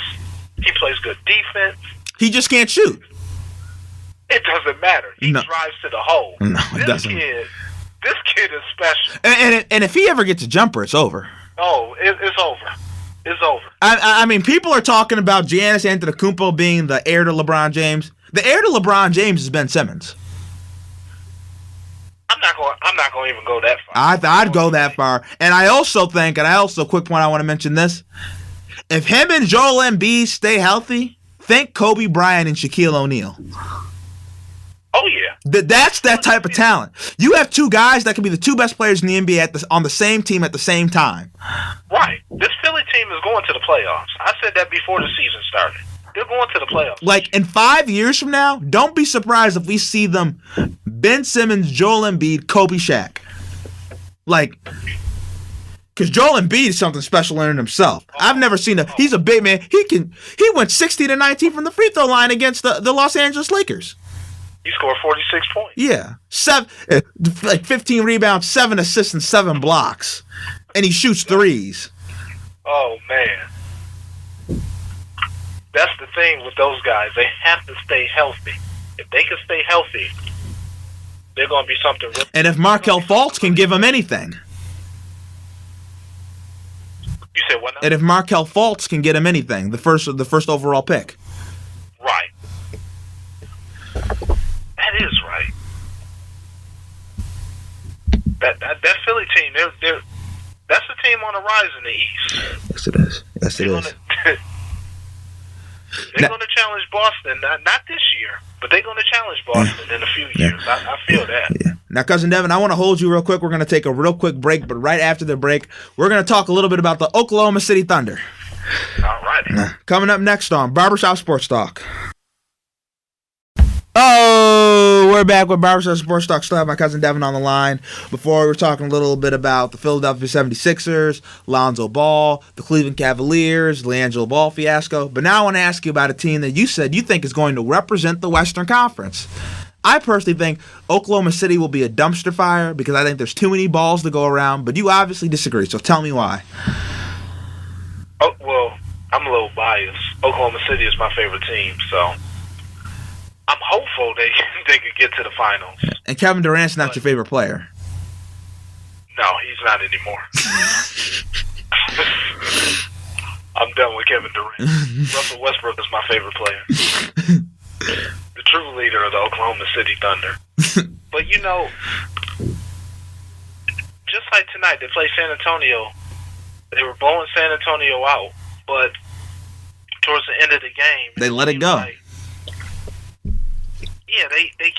he plays good defense. He just can't shoot. It doesn't matter. He drives to the hole. No, it doesn't. This kid is special. And if he ever gets a jumper, it's over. Oh, it's over. It's over. I mean, people are talking about Giannis Antetokounmpo being the heir to LeBron James. The heir to LeBron James is Ben Simmons. I'm not going to even go that far. I'd go that far. And I also think, quick point, I want to mention this. If him and Joel Embiid stay healthy, think Kobe Bryant and Shaquille O'Neal. Oh, yeah. That's that type of talent. You have two guys that can be the two best players in the NBA on the same team at the same time. Right. This Philly team is going to the playoffs. I said that before the season started. They're going to the playoffs. Like, in 5 years from now, don't be surprised if we see them Ben Simmons, Joel Embiid, Kobe, Shaq. Like, because Joel Embiid is something special in himself. I've never seen he's a big man. He went 60-19 from the free throw line against the Los Angeles Lakers. He scored 46 points. Yeah. 15 rebounds, 7 assists, and 7 blocks. And he shoots threes. Oh, man. That's the thing with those guys. They have to stay healthy. If they can stay healthy, they're going to be something real. And if Markelle Fultz can give them anything. You said what now? And if Markelle Fultz can get him anything, the first overall pick. Right. That is right. That Philly team, that's the team on the rise in the East. Yes, it is. Yes, it is. They're going to challenge Boston, not this year, but they're going to challenge Boston in a few years. I feel that. Yeah. Now, Cousin Devin, I want to hold you real quick. We're going to take a real quick break, but right after the break, we're going to talk a little bit about the Oklahoma City Thunder. All right. Coming up next on Barbershop Sports Talk. Oh, we're back with Barbershop Sports Talk. Still have my cousin Devin on the line. Before, we were talking a little bit about the Philadelphia 76ers, Lianglo Ball, the Cleveland Cavaliers, Lianglo Ball Fiasco. But now I want to ask you about a team that you said you think is going to represent the Western Conference. I personally think Oklahoma City will be a dumpster fire because I think there's too many balls to go around, but you obviously disagree, so tell me why. Oh, well, I'm a little biased. Oklahoma City is my favorite team, so I'm hopeful they could get to the finals. And Kevin Durant's not your favorite player. No, he's not anymore. I'm done with Kevin Durant. Russell Westbrook is my favorite player. The true leader of the Oklahoma City Thunder. But, you know, just like tonight, they played San Antonio. They were blowing San Antonio out, but towards the end of the game, they let it go. Like, yeah, they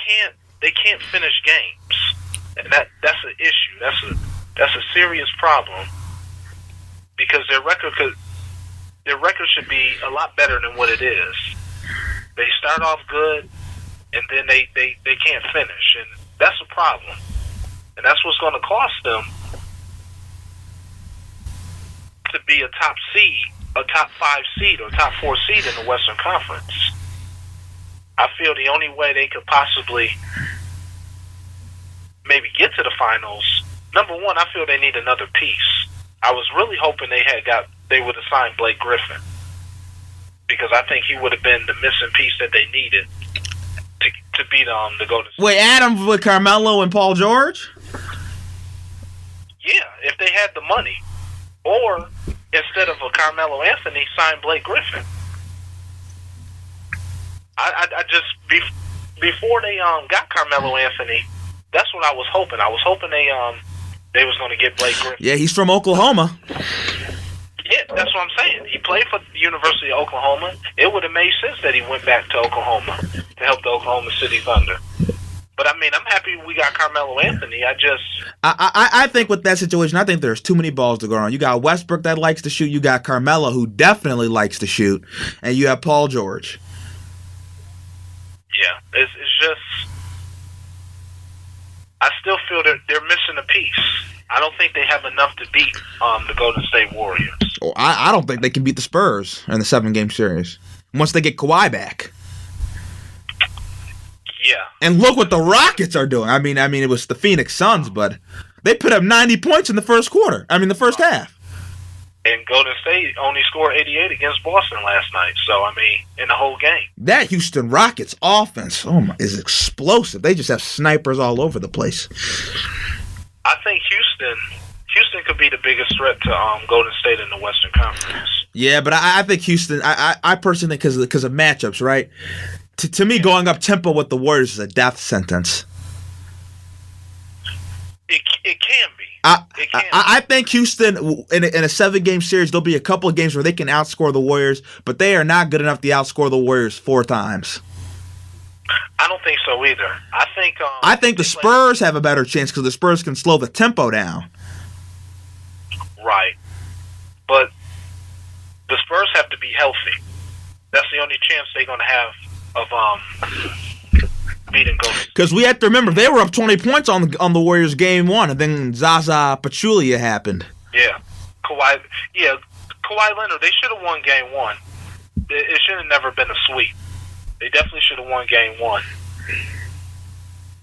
can't finish games, and that's an issue. That's a serious problem because their record should be a lot better than what it is. They start off good, and then they can't finish, and that's a problem, and that's what's going to cost them to be a top seed, a top 5 seed, or top 4 seed in the Western Conference. I feel the only way they could possibly maybe get to the finals, number one, I feel they need another piece. I was really hoping they would have signed Blake Griffin because I think he would have been the missing piece that they needed to beat the Golden State. Wait, Adam with Carmelo and Paul George? Yeah, if they had the money. Or instead of a Carmelo Anthony, sign Blake Griffin. I just before they got Carmelo Anthony, that's what I was hoping. I was hoping they was going to get Blake Griffin. Yeah, he's from Oklahoma. Yeah, that's what I'm saying. He played for the University of Oklahoma. It would have made sense that he went back to Oklahoma to help the Oklahoma City Thunder. But I mean, I'm happy we got Carmelo Anthony. I think with that situation, I think there's too many balls to go around. You got Westbrook that likes to shoot. You got Carmelo who definitely likes to shoot, and you have Paul George. Yeah, it's just I still feel they're missing a piece. I don't think they have enough to beat the Golden State Warriors. Oh, I don't think they can beat the Spurs in the 7-game series once they get Kawhi back. Yeah. And look what the Rockets are doing. I mean, it was the Phoenix Suns, but they put up 90 points in the first half. And Golden State only scored 88 against Boston last night. So, I mean, in the whole game. That Houston Rockets offense, is explosive. They just have snipers all over the place. I think Houston could be the biggest threat to Golden State in the Western Conference. Yeah, but I think Houston, I personally think because of matchups, right? To me, going up tempo with the Warriors is a death sentence. It can be. I think Houston, in a 7-game series, there'll be a couple of games where they can outscore the Warriors, but they are not good enough to outscore the Warriors 4 times. I don't think so either. I think the Spurs have a better chance because the Spurs can slow the tempo down. Right. But the Spurs have to be healthy. That's the only chance they're going to have of beating Golden State. Because we have to remember, they were up 20 points on the Warriors game 1, and then Zaza Pachulia happened. Yeah. Kawhi Leonard, they should have won game 1. It should have never been a sweep. They definitely should have won game 1.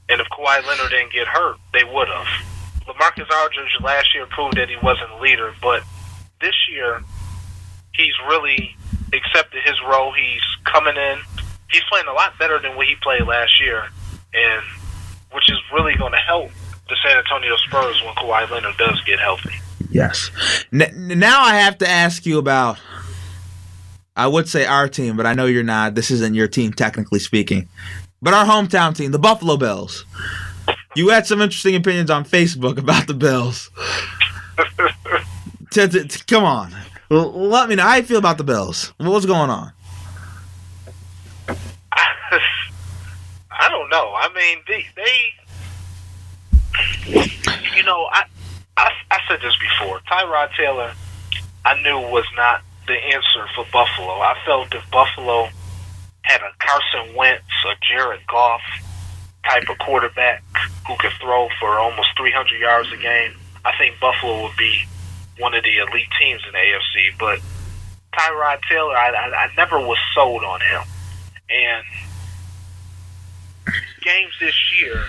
And if Kawhi Leonard didn't get hurt, they would have. LaMarcus Aldridge last year proved that he wasn't a leader, but this year he's really accepted his role. He's coming in. He's playing a lot better than what he played last year, and which is really going to help the San Antonio Spurs when Kawhi Leonard does get healthy. Yes. Now I have to ask you about, I would say our team, but I know you're not. This isn't your team, technically speaking. But our hometown team, the Buffalo Bills. You had some interesting opinions on Facebook about the Bills. Come on. Let me know how you feel about the Bills. What's going on? I don't know. I mean, You know, I said this before. Tyrod Taylor, I knew was not the answer for Buffalo. I felt if Buffalo had a Carson Wentz or Jared Goff type of quarterback who could throw for almost 300 yards a game, I think Buffalo would be one of the elite teams in the AFC. But Tyrod Taylor, I never was sold on him. And games this year,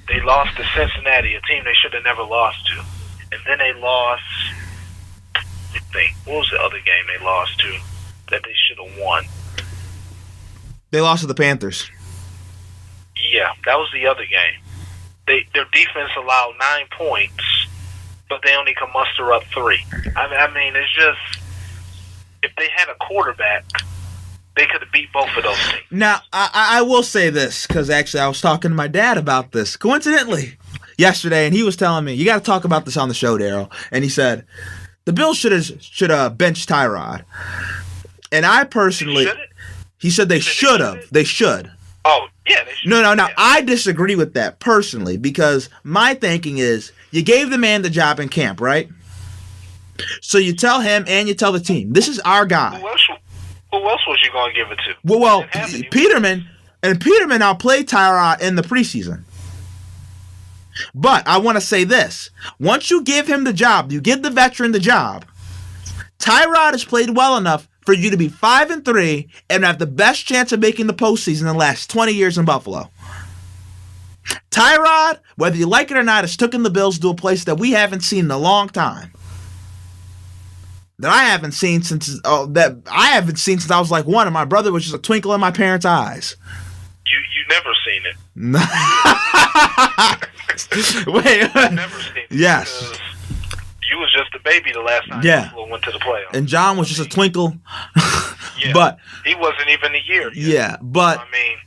they lost to Cincinnati, a team they should have never lost to. And then they lost, what was the other game they lost to that they should have won? They lost to the Panthers. Yeah, that was the other game. Their defense allowed 9 points, but they only can muster up 3. I mean, it's just, if they had a quarterback, they could have beat both of those teams. Now, I will say this, because actually I was talking to my dad about this, coincidentally, yesterday, and he was telling me, you got to talk about this on the show, Daryl. And he said, the Bills should have benched Tyrod. And I personally, he said they should have. They should. Oh, yeah, they should. No. Yeah. I disagree with that personally, because my thinking is, you gave the man the job in camp, right? So you tell him and you tell the team, this is our guy. Who else was you going to give it to? Well, Peterman outplayed Tyrod in the preseason. But I want to say this. Once you give him the job, you give the veteran the job, Tyrod has played well enough for you to be 5-3 and have the best chance of making the postseason in the last 20 years in Buffalo. Tyrod, whether you like it or not, has taken the Bills to a place that we haven't seen in a long time. That I haven't seen since I was like 1, and my brother was just a twinkle in my parents' eyes. You never seen it. Wait. Never seen it. Yes. You was just a baby the last time Buffalo went to the playoffs. And John was just a twinkle. Yeah. But he wasn't even a year. Yeah, but I mean,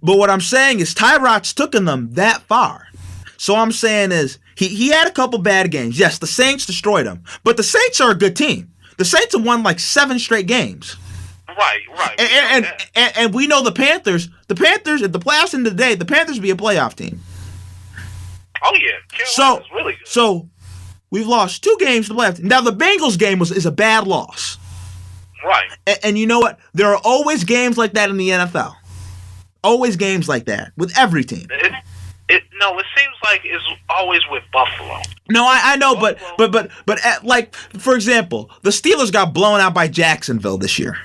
but what I'm saying is Tyrod's taken them that far. So I'm saying is he had a couple bad games. Yes, the Saints destroyed him, but the Saints are a good team. The Saints have won like 7 straight games. Right. And we know the Panthers, if the playoffs end of the day, the Panthers will be a playoff team. Oh yeah. Carolina's really good. So we've lost 2 games to the playoffs. Now the Bengals game is a bad loss. Right. And you know what? There are always games like that in the NFL. Always games like that with every team. It seems like it's always with Buffalo. No, I know, but like for example, the Steelers got blown out by Jacksonville this year.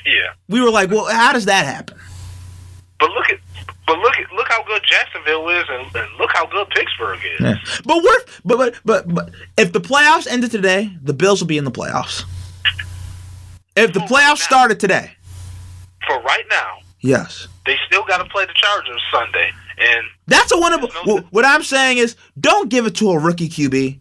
Yeah. We were like, well, how does that happen? But look how good Jacksonville is, and look how good Pittsburgh is. Yeah. But if the playoffs ended today, the Bills will be in the playoffs. If the playoffs started today. For right now. Yes. They still got to play the Chargers Sunday, and that's a winnable. What I'm saying is, don't give it to a rookie QB.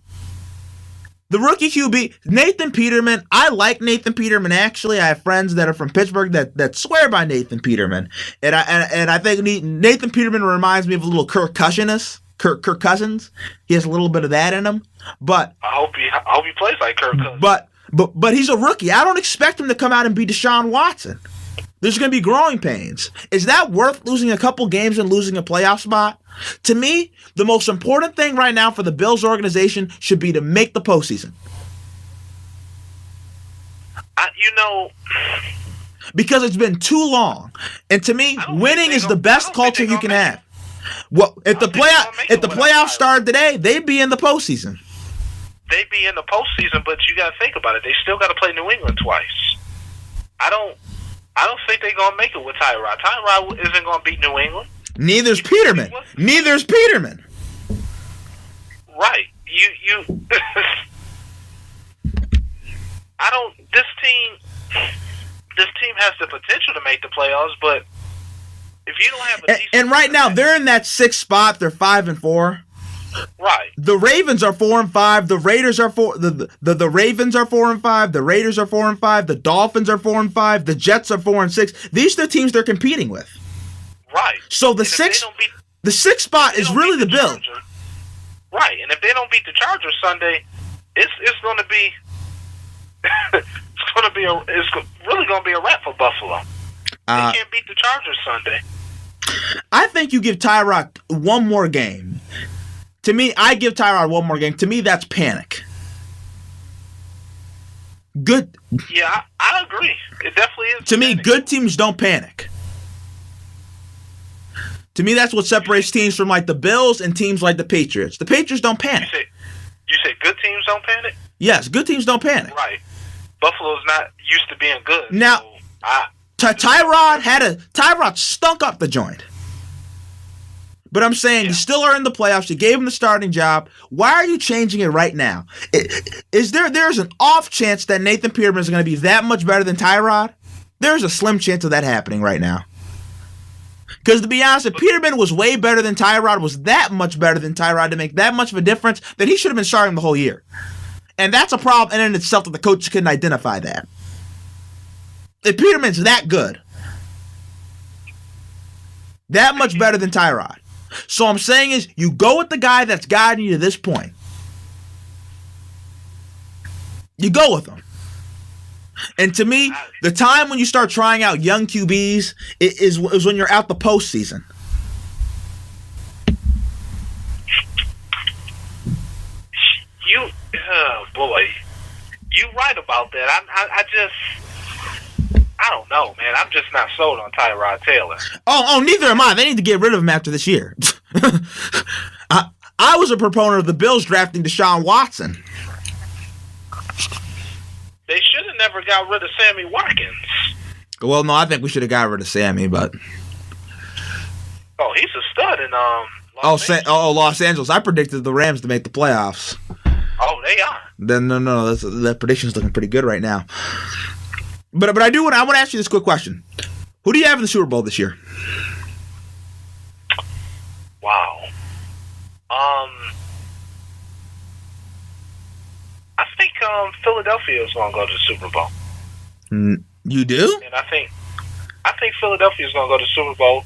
The rookie QB, Nathan Peterman. I like Nathan Peterman. Actually, I have friends that are from Pittsburgh that swear by Nathan Peterman, and I think Nathan Peterman reminds me of a little Kirk Cousins. Kirk Cousins. He has a little bit of that in him. But I hope he plays like Kirk Cousins. But he's a rookie. I don't expect him to come out and be Deshaun Watson. There's going to be growing pains. Is that worth losing a couple games and losing a playoff spot? To me, the most important thing right now for the Bills organization should be to make the postseason. Because it's been too long. And to me, winning is the best culture you can have. Well, if the playoffs started today, they'd be in the postseason. They'd be in the postseason, but you got to think about it. They still got to play New England twice. I don't think they're going to make it with Tyrod. Tyrod isn't going to beat New England. Neither's Peterman. Right. You this team has the potential to make the playoffs, but if you don't have a decent and right now they're in that 6th spot, they're 5-4. Right. The Ravens are 4-5. The Raiders are the Ravens are 4-5. The Raiders are 4-5. The Dolphins are 4-5. The Jets are 4-6. These are the teams they're competing with. Right. So the 6th spot is really the Bills. Right. And if they don't beat the Chargers Sunday, it's going to be it's really going to be a wrap for Buffalo. They can't beat the Chargers Sunday. I think you give Tyrod one more game. To me, I give Tyrod one more game. To me, that's panic. Good. Yeah, I agree. It definitely is. To me, good teams don't panic. To me, that's what separates teams from like the Bills and teams like the Patriots. The Patriots don't panic. You say good teams don't panic? Yes, good teams don't panic. Right. Buffalo's not used to being good. Now, so Tyrod stunk up the joint. But I'm saying you still are in the playoffs. You gave him the starting job. Why are you changing it right now? There's an off chance that Nathan Peterman is going to be that much better than Tyrod? There's a slim chance of that happening right now. Because to be honest, if Peterman was way better than Tyrod, was that much better than Tyrod to make that much of a difference, then he should have been starting the whole year. And that's a problem in itself that the coaches couldn't identify that. If Peterman's that good, that much better than Tyrod. So I'm saying is, you go with the guy that's gotten you to this point. You go with him. And to me, the time when you start trying out young QBs is when you're out the postseason. You're right about that. I don't know, man. I'm just not sold on Tyrod Taylor. Oh, neither am I. They need to get rid of him after this year. I was a proponent of the Bills drafting Deshaun Watson. They should have never got rid of Sammy Watkins. Well, no, I think we should have got rid of Sammy, but... Oh, he's a stud in Los Angeles. I predicted the Rams to make the playoffs. Oh, they are. Then no, that prediction's looking pretty good right now. But I want to ask you this quick question. Who do you have in the Super Bowl this year? Wow. I think Philadelphia is going to go to the Super Bowl. You do? And I think Philadelphia is going to go to the Super Bowl,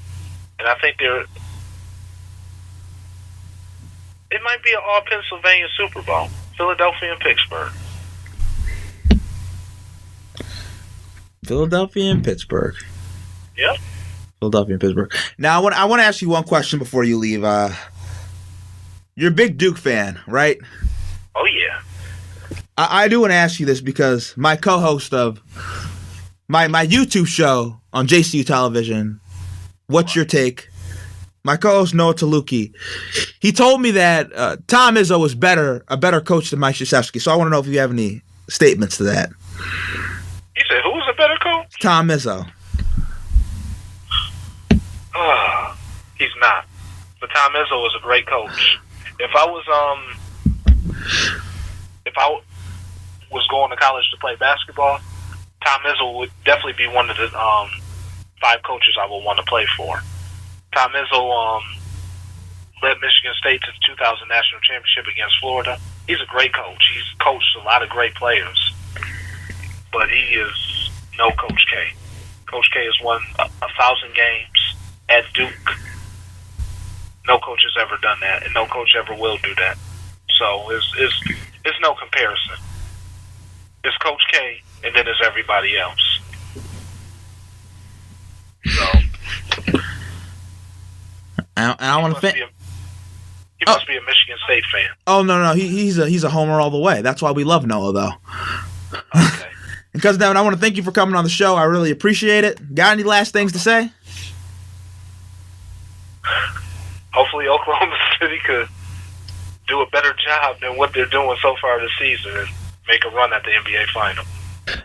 and I think it might be an all Pennsylvania Super Bowl. Philadelphia and Pittsburgh. Philadelphia and Pittsburgh. Yep. Philadelphia and Pittsburgh. Now, I want to ask you one question before you leave. You're a big Duke fan, right? Oh, yeah. I do want to ask you this because my co-host of my YouTube show on JCU Television, What's Your Take? My co-host Noah Taluki, he told me that Tom Izzo was a better coach than Mike Krzyzewski. So I want to know if you have any statements to that. You said who was a better coach? Tom Izzo. He's not. But Tom Izzo was a great coach. If I was going to college to play basketball, Tom Izzo would definitely be one of the 5 coaches I would want to play for. Tom Izzo led Michigan State to the 2000 National Championship against Florida. He's a great coach. He's coached a lot of great players. But he is no Coach K. Coach K has won 1,000 games at Duke. No coach has ever done that, and no coach ever will do that. So it's no comparison. It's Coach K, and then it's everybody else. So I want to think. He must be a Michigan State fan. Oh no, he's a homer all the way. That's why we love Noah, though. Okay. Because Devin, I want to thank you for coming on the show. I really appreciate it. Got any last things to say? Hopefully Oklahoma City could do a better job than what they're doing so far this season and make a run at the NBA Final.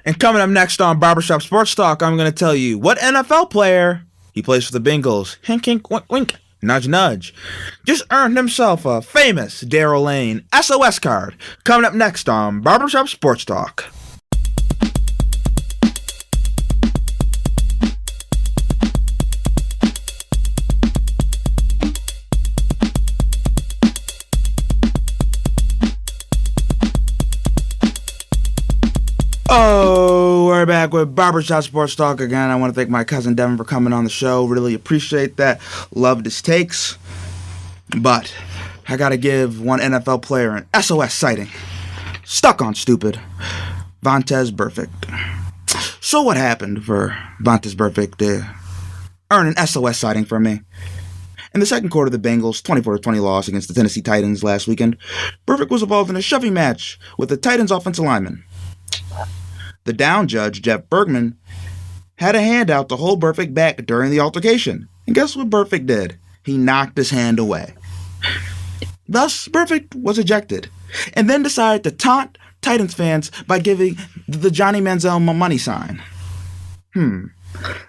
And coming up next on Barbershop Sports Talk, I'm going to tell you what NFL player, he plays for the Bengals, hink, hink, wink, wink, nudge, nudge, just earned himself a famous Darrell Lane SOS card. Coming up next on Barbershop Sports Talk. Oh, we're back with Barbershop Sports Talk again. I want to thank my cousin Devin for coming on the show. Really appreciate that. Loved his takes. But I got to give one NFL player an SOS sighting. Stuck on stupid. Vontaze Burfict. So what happened for Vontaze Burfict? Earn an SOS sighting from me. In the second quarter of the Bengals' 24-20 loss against the Tennessee Titans last weekend, Burfict was involved in a shoving match with the Titans offensive lineman. The down judge, Jeff Bergman, had a hand out to hold Burfict back during the altercation. And guess what Burfict did? He knocked his hand away. Thus, Burfict was ejected, and then decided to taunt Titans fans by giving the Johnny Manziel money sign.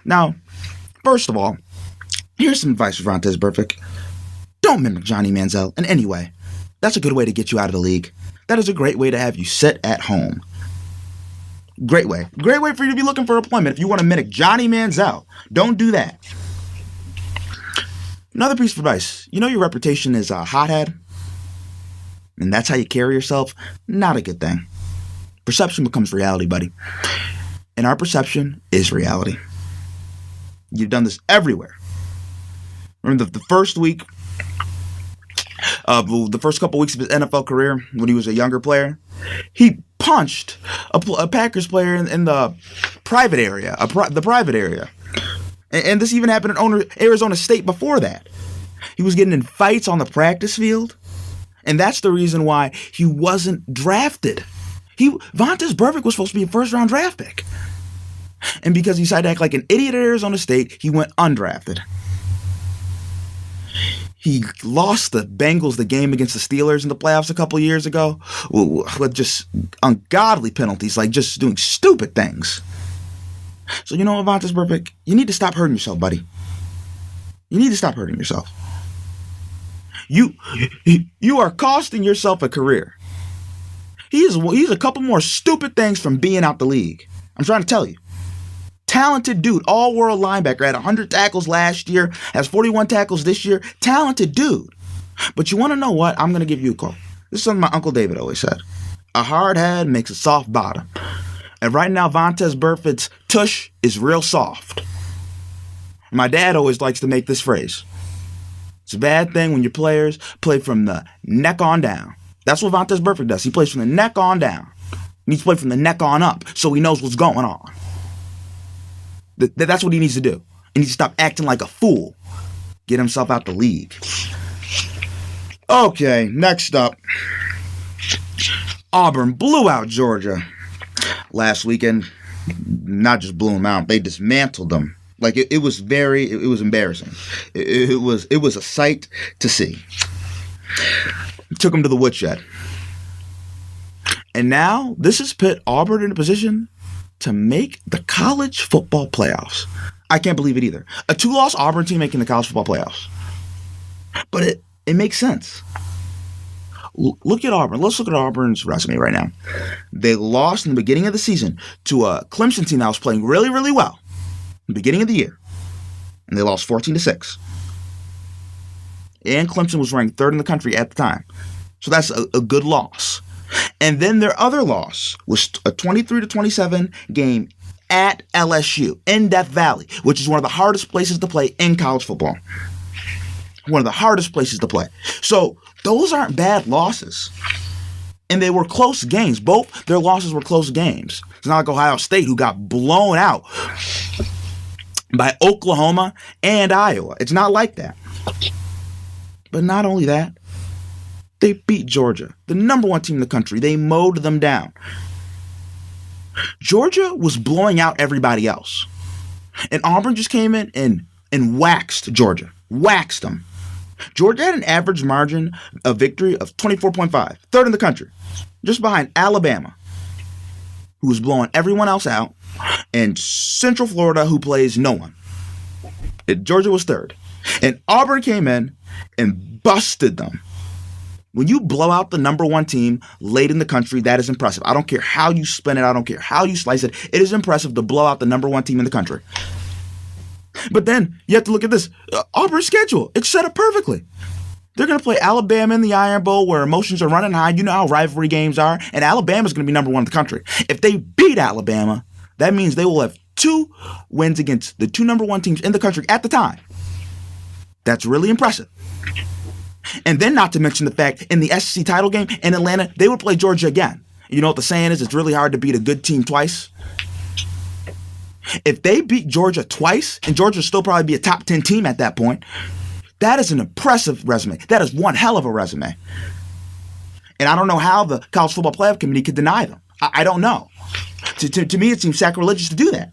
Now, first of all, here's some advice for Vontaze Burfict. Don't mimic Johnny Manziel in any way. That's a good way to get you out of the league. That is a great way to have you sit at home. Great way. Great way for you to be looking for employment if you want to mimic Johnny Manziel. Don't do that. Another piece of advice. You know your reputation is a hothead? And that's how you carry yourself? Not a good thing. Perception becomes reality, buddy. And our perception is reality. You've done this everywhere. Remember the first week the first couple weeks of his NFL career when he was a younger player? He punched a Packers player in the private area, the private area. And this even happened in Arizona State before that. He was getting in fights on the practice field. And that's the reason why he wasn't drafted. Vontaze Burfict was supposed to be a first-round draft pick. And because he decided to act like an idiot at Arizona State, he went undrafted. He lost the Bengals the game against the Steelers in the playoffs a couple years ago with just ungodly penalties, like just doing stupid things. So you know what, Vontaze Burfict? You need to stop hurting yourself, buddy. You need to stop hurting yourself. You are costing yourself a career. He's a couple more stupid things from being out the league. I'm trying to tell you. Talented dude, all-world linebacker, had 100 tackles last year, has 41 tackles this year. Talented dude. But you want to know what? I'm going to give you a quote. This is something my Uncle David always said. A hard head makes a soft bottom. And right now, Vontaze Burfict's tush is real soft. My dad always likes to make this phrase. It's a bad thing when your players play from the neck on down. That's what Vontaze Burfict does. He plays from the neck on down. He needs to play from the neck on up so he knows what's going on. That's what he needs to do. He needs to stop acting like a fool. Get himself out the league. Okay, next up. Auburn blew out Georgia last weekend. Not just blew them out, they dismantled them. Like it was embarrassing. It was a sight to see. Took them to the woodshed. And now this has put Auburn in a position to make the college football playoffs. I can't believe it either. A 2-loss Auburn team making the college football playoffs. But it makes sense. Look at Auburn. Let's look at Auburn's resume right now. They lost in the beginning of the season to a Clemson team that was playing really, really well in the beginning of the year. And they lost 14-6. And Clemson was ranked 3rd in the country at the time. So that's a good loss. And then their other loss was a 23-27 game at LSU in Death Valley, which is one of the hardest places to play in college football. One of the hardest places to play. So those aren't bad losses. And they were close games. Both their losses were close games. It's not like Ohio State, who got blown out by Oklahoma and Iowa. It's not like that. But not only that, they beat Georgia, the number 1 team in the country. They mowed them down. Georgia was blowing out everybody else. And Auburn just came in and waxed Georgia. Waxed them. Georgia had an average margin of victory of 24.5, 3rd in the country. Just behind Alabama, who was blowing everyone else out, and Central Florida, who plays no one. Georgia was 3rd. And Auburn came in and busted them. When you blow out the number 1 team late in the country, that is impressive. I don't care how you spin it. I don't care how you slice it. It is impressive to blow out the number 1 team in the country. But then you have to look at this. Auburn's schedule. It's set up perfectly. They're going to play Alabama in the Iron Bowl where emotions are running high. You know how rivalry games are. And Alabama's going to be number 1 in the country. If they beat Alabama, that means they will have 2 wins against the 2 number 1 teams in the country at the time. That's really impressive. And then not to mention the fact in the SEC title game in Atlanta, they would play Georgia again. You know what the saying is? It's really hard to beat a good team twice. If they beat Georgia twice, and Georgia will still probably be a top 10 team at that point, that is an impressive resume. That is one hell of a resume. And I don't know how the College Football Playoff Committee could deny them. I don't know. To me, it seems sacrilegious to do that.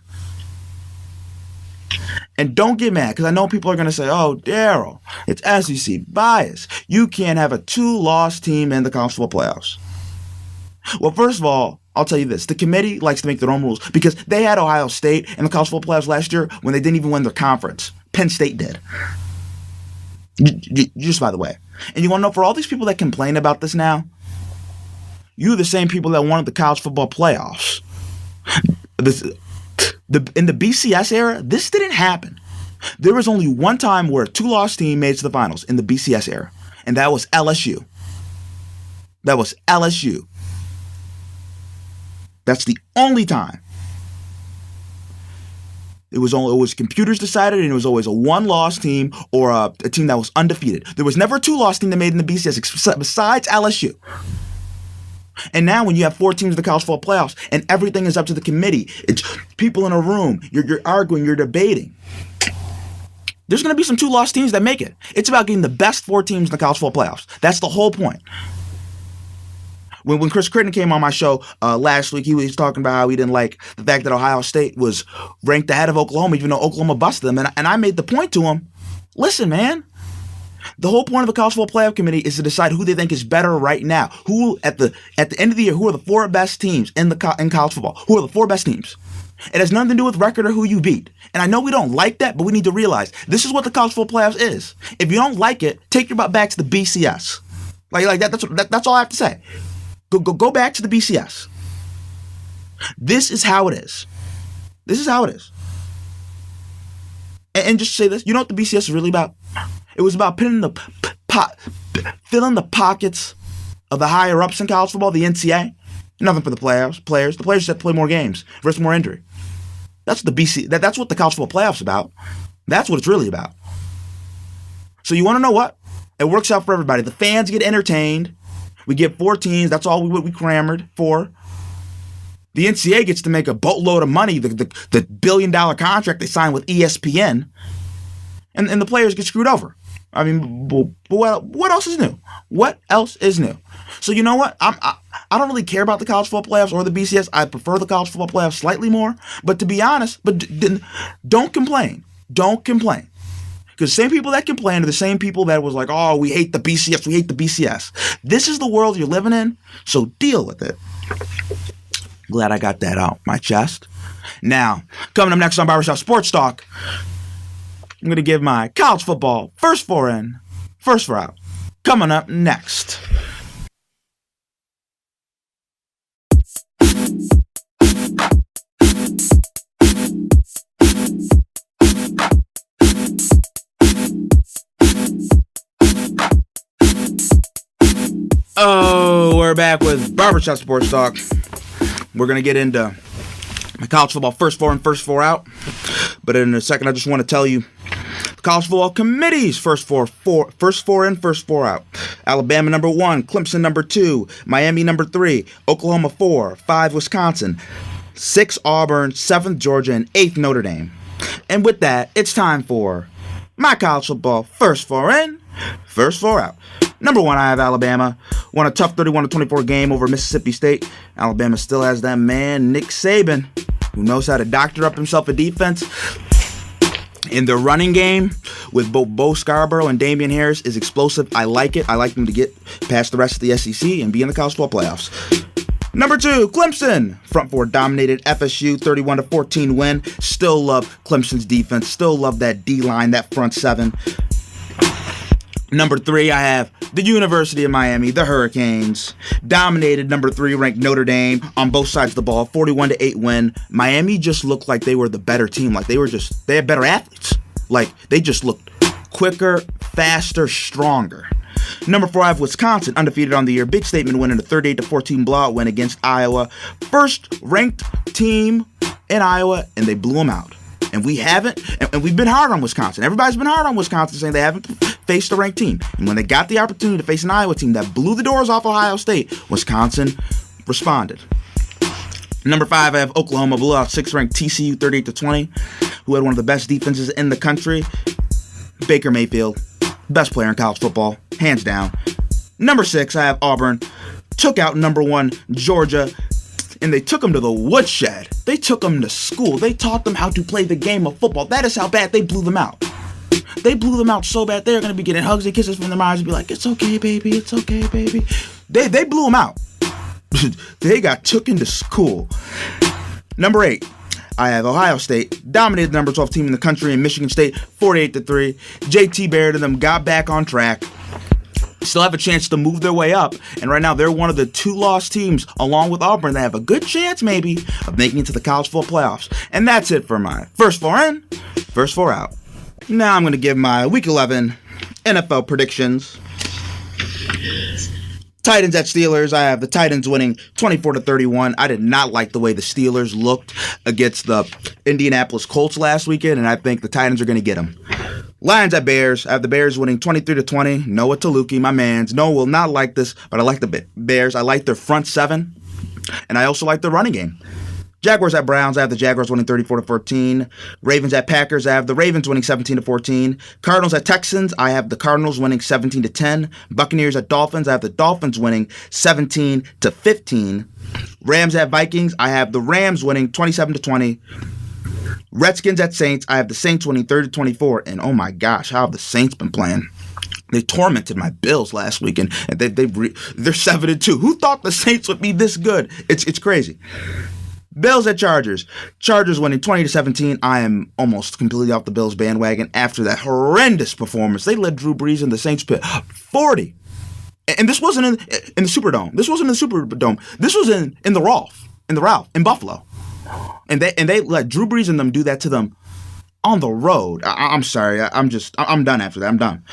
And don't get mad, because I know people are going to say, oh, Daryl, it's SEC bias. You can't have a 2-loss team in the College Football Playoffs. Well, first of all, I'll tell you this. The committee likes to make their own rules because they had Ohio State in the College Football Playoffs last year when they didn't even win their conference. Penn State did. Just by the way. And you want to know, for all these people that complain about this now, you're the same people that wanted the College Football Playoffs. In the BCS era, this didn't happen. There was only one time where a 2-loss team made it to the finals in the BCS era, and that was LSU. That was LSU. That's the only time. It was computers decided, and it was always a 1-loss team or a team that was undefeated. There was never a 2-loss team that made it in the BCS besides LSU. And now when you have 4 teams in the College Football Playoffs and everything is up to the committee, it's people in a room, you're arguing, you're debating. There's going to be some 2-loss teams that make it. It's about getting the best 4 teams in the College Football Playoffs. That's the whole point. When Chris Critton came on my show last week, he was talking about how he didn't like the fact that Ohio State was ranked ahead of Oklahoma, even though Oklahoma busted them. And I made the point to him, listen, man, the whole point of the College Football Playoff Committee is to decide who they think is better right now. Who at the end of the year, who are the 4 best teams in college football? Who are the 4 best teams? It has nothing to do with record or who you beat. And I know we don't like that, but we need to realize this is what the College Football Playoffs is. If you don't like it, take your butt back to the BCS. Like that. That's all I have to say. Go back to the BCS. This is how it is. This is how it is. And just to say this, you know what the BCS is really about? It was about filling the pockets of the higher ups in college football, the NCAA. Nothing for the players. The players just have to play more games, risk more injury. That's what that's what the College Football Playoffs about. That's what it's really about. So you want to know what? It works out for everybody. The fans get entertained. We get 4 teams. That's all we clamored for. The NCAA gets to make a boatload of money, the $1 billion contract they signed with ESPN, and the players get screwed over. I mean, what else is new? What else is new? So you know what? I don't really care about the College Football Playoffs or the BCS. I prefer the College Football Playoffs slightly more. But to be honest, don't complain. Don't complain. Because the same people that complain are the same people that was like, oh, we hate the BCS, we hate the BCS. This is the world you're living in, so deal with it. Glad I got that out my chest. Now, coming up next on Barbershop Sports Talk, I'm going to give my college football first 4 in, first 4 out. Coming up next. Oh, we're back with Barbershop Sports Talk. We're going to get into my college football first 4 in, first 4 out. But in a second, I just want to tell you the College Football Committee's first four in, first 4 out. Alabama number 1, Clemson number 2, Miami number 3, Oklahoma 4, 5 Wisconsin, 6 Auburn, 7th Georgia, and 8th Notre Dame. And with that, it's time for my college football first 4 in, first 4 out. Number 1, I have Alabama. Won a tough 31-24 game over Mississippi State. Alabama still has that man, Nick Saban, who knows how to doctor up himself a defense. In the running game with both Bo Scarborough and Damian Harris is explosive. I like it. I like them to get past the rest of the SEC and be in the college football playoffs. Number 2, Clemson. Front 4 dominated FSU, 31-14 win. Still love Clemson's defense. Still love that D-line, that front 7. Number 3, I have the University of Miami, the Hurricanes. Dominated number 3 ranked Notre Dame on both sides of the ball, 41-8 win. Miami just looked like they were the better team. Like they had better athletes. Like they just looked quicker, faster, stronger. Number 4, I have Wisconsin, undefeated on the year. Big statement win in a 38-14 blowout win against Iowa. First ranked team in Iowa, and they blew them out. And we haven't, and we've been hard on Wisconsin. Everybody's been hard on Wisconsin, saying they haven't faced a ranked team. And when they got the opportunity to face an Iowa team that blew the doors off Ohio State, Wisconsin responded. Number 5, I have Oklahoma blew out 6th-ranked TCU 38-20, who had one of the best defenses in the country. Baker Mayfield, best player in college football, hands down. Number 6, I have Auburn, took out number 1 Georgia, and they took them to the woodshed. They took them to school. They taught them how to play the game of football. That is how bad they blew them out. They blew them out so bad they're going to be getting hugs and kisses from their moms and be like, it's okay, baby, it's okay, baby. They blew them out. They got took into school. Number 8, I have Ohio State, dominated the number 12 team in the country in Michigan State, 48-3. JT Barrett and them got back on track. Still have a chance to move their way up, and right now they're one of the 2 lost teams, along with Auburn, that have a good chance, maybe, of making it to the college football playoffs. And that's it for my first 4 in, first 4 out. Now I'm going to give my Week 11 NFL predictions. Titans at Steelers. I have the Titans winning 24-31. I did not like the way the Steelers looked against the Indianapolis Colts last weekend, and I think the Titans are going to get them. Lions at Bears. I have the Bears winning 23-20. Noah Taluki, my mans. Noah will not like this, but I like the Bears. I like their front 7, and I also like their running game. Jaguars at Browns. I have the Jaguars winning 34-14. Ravens at Packers. I have the Ravens winning 17-14. Cardinals at Texans. I have the Cardinals winning 17-10. Buccaneers at Dolphins. I have the Dolphins winning 17-15. Rams at Vikings. I have the Rams winning 27-20. Redskins at Saints. I have the Saints winning 30-24. And oh my gosh, how have the Saints been playing? They tormented my Bills last weekend, and they're 7-2. Who thought the Saints would be this good? It's crazy. Bills at Chargers. Chargers winning 20-17. I am almost completely off the Bills bandwagon after that horrendous performance. They led Drew Brees in the Saints pit 40. And this wasn't in the Superdome. This wasn't in the Superdome. This was in the Ralph in Buffalo. And they let Drew Brees and them do that to them on the road. I'm sorry. I'm done after that. I'm done.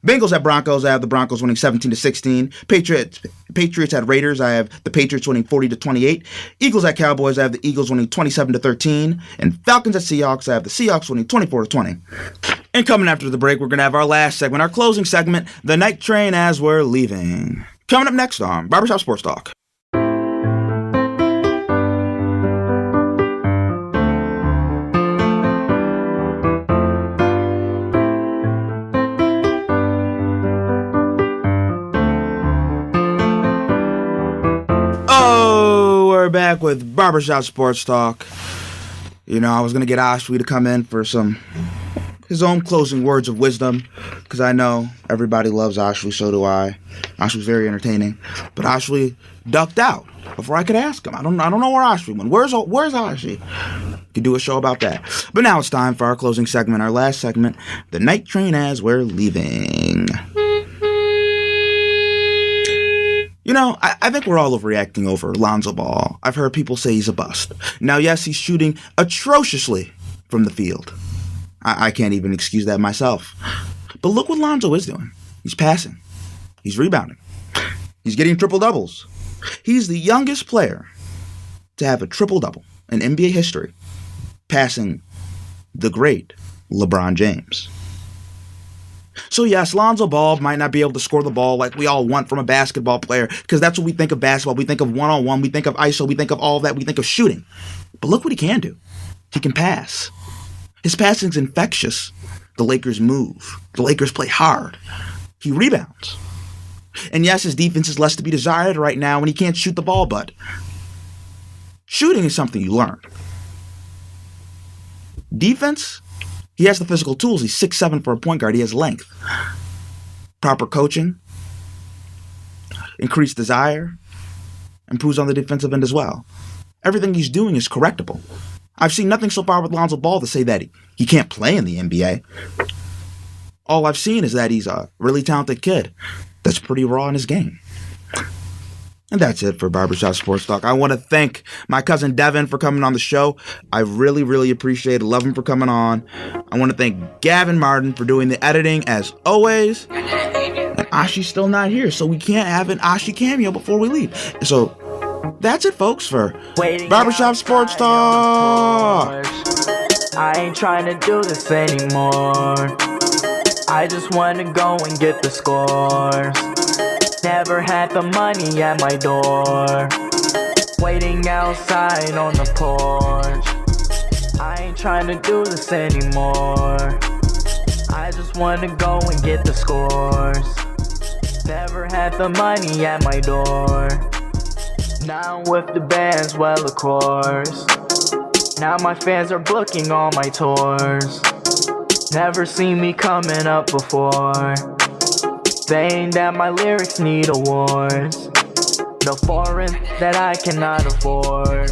Bengals at Broncos. I have the Broncos winning 17-16. Patriots at Raiders. I have the Patriots winning 40-28. Eagles at Cowboys. I have the Eagles winning 27-13. And Falcons at Seahawks. I have the Seahawks winning 24-20. And coming after the break, we're going to have our last segment, our closing segment, the night train as we're leaving. Coming up next on Barbershop Sports Talk. We're back with Barbershop Sports Talk. You know, I was going to get Ashley to come in for his own closing words of wisdom, because I know everybody loves Ashley, so do I. Ashley's very entertaining, but Ashley ducked out before I could ask him. I don't know where Ashley went. Where's Ashley? Could do a show about that. But now it's time for our closing segment, our last segment, the night train as we're leaving. You know, I think we're all overreacting over Lonzo Ball. I've heard people say he's a bust. Now, yes, he's shooting atrociously from the field. I can't even excuse that myself. But look what Lonzo is doing. He's passing. He's rebounding. He's getting triple-doubles. He's the youngest player to have a triple-double in NBA history, passing the great LeBron James. So yes, Lonzo Ball might not be able to score the ball like we all want from a basketball player, because that's what we think of basketball. We think of one-on-one, we think of ISO, we think of all of that, we think of shooting. But look what he can do. He can pass. His passing's infectious. The Lakers move. The Lakers play hard. He rebounds. And yes, his defense is less to be desired right now when he can't shoot the ball, but shooting is something you learn. Defense, he has the physical tools. He's 6'7" for a point guard. He has length. Proper coaching, increased desire, improves on the defensive end as well. Everything he's doing is correctable. I've seen nothing so far with Lonzo Ball to say that he can't play in the NBA. All I've seen is that he's a really talented kid that's pretty raw in his game. And that's it for Barbershop Sports Talk. I want to thank my cousin Devin for coming on the show. I really, really appreciate it. Love him for coming on. I want to thank Gavin Martin for doing the editing as always. And Ashi's still not here, so we can't have an Ashi cameo before we leave. So that's it, folks, for Barbershop Sports Talk. I ain't trying to do this anymore. I just want to go and get the scores. Never had the money at my door. waiting outside on the porch. I ain't trying to do this anymore. I just wanna go and get the scores. Never had the money at my door. Now I'm with the bands, well of course. Now my fans are booking all my tours. Never seen me coming up before. Saying that my lyrics need awards. No foreign that I cannot afford.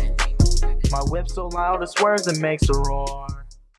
My whip so loud it swerves and makes a roar.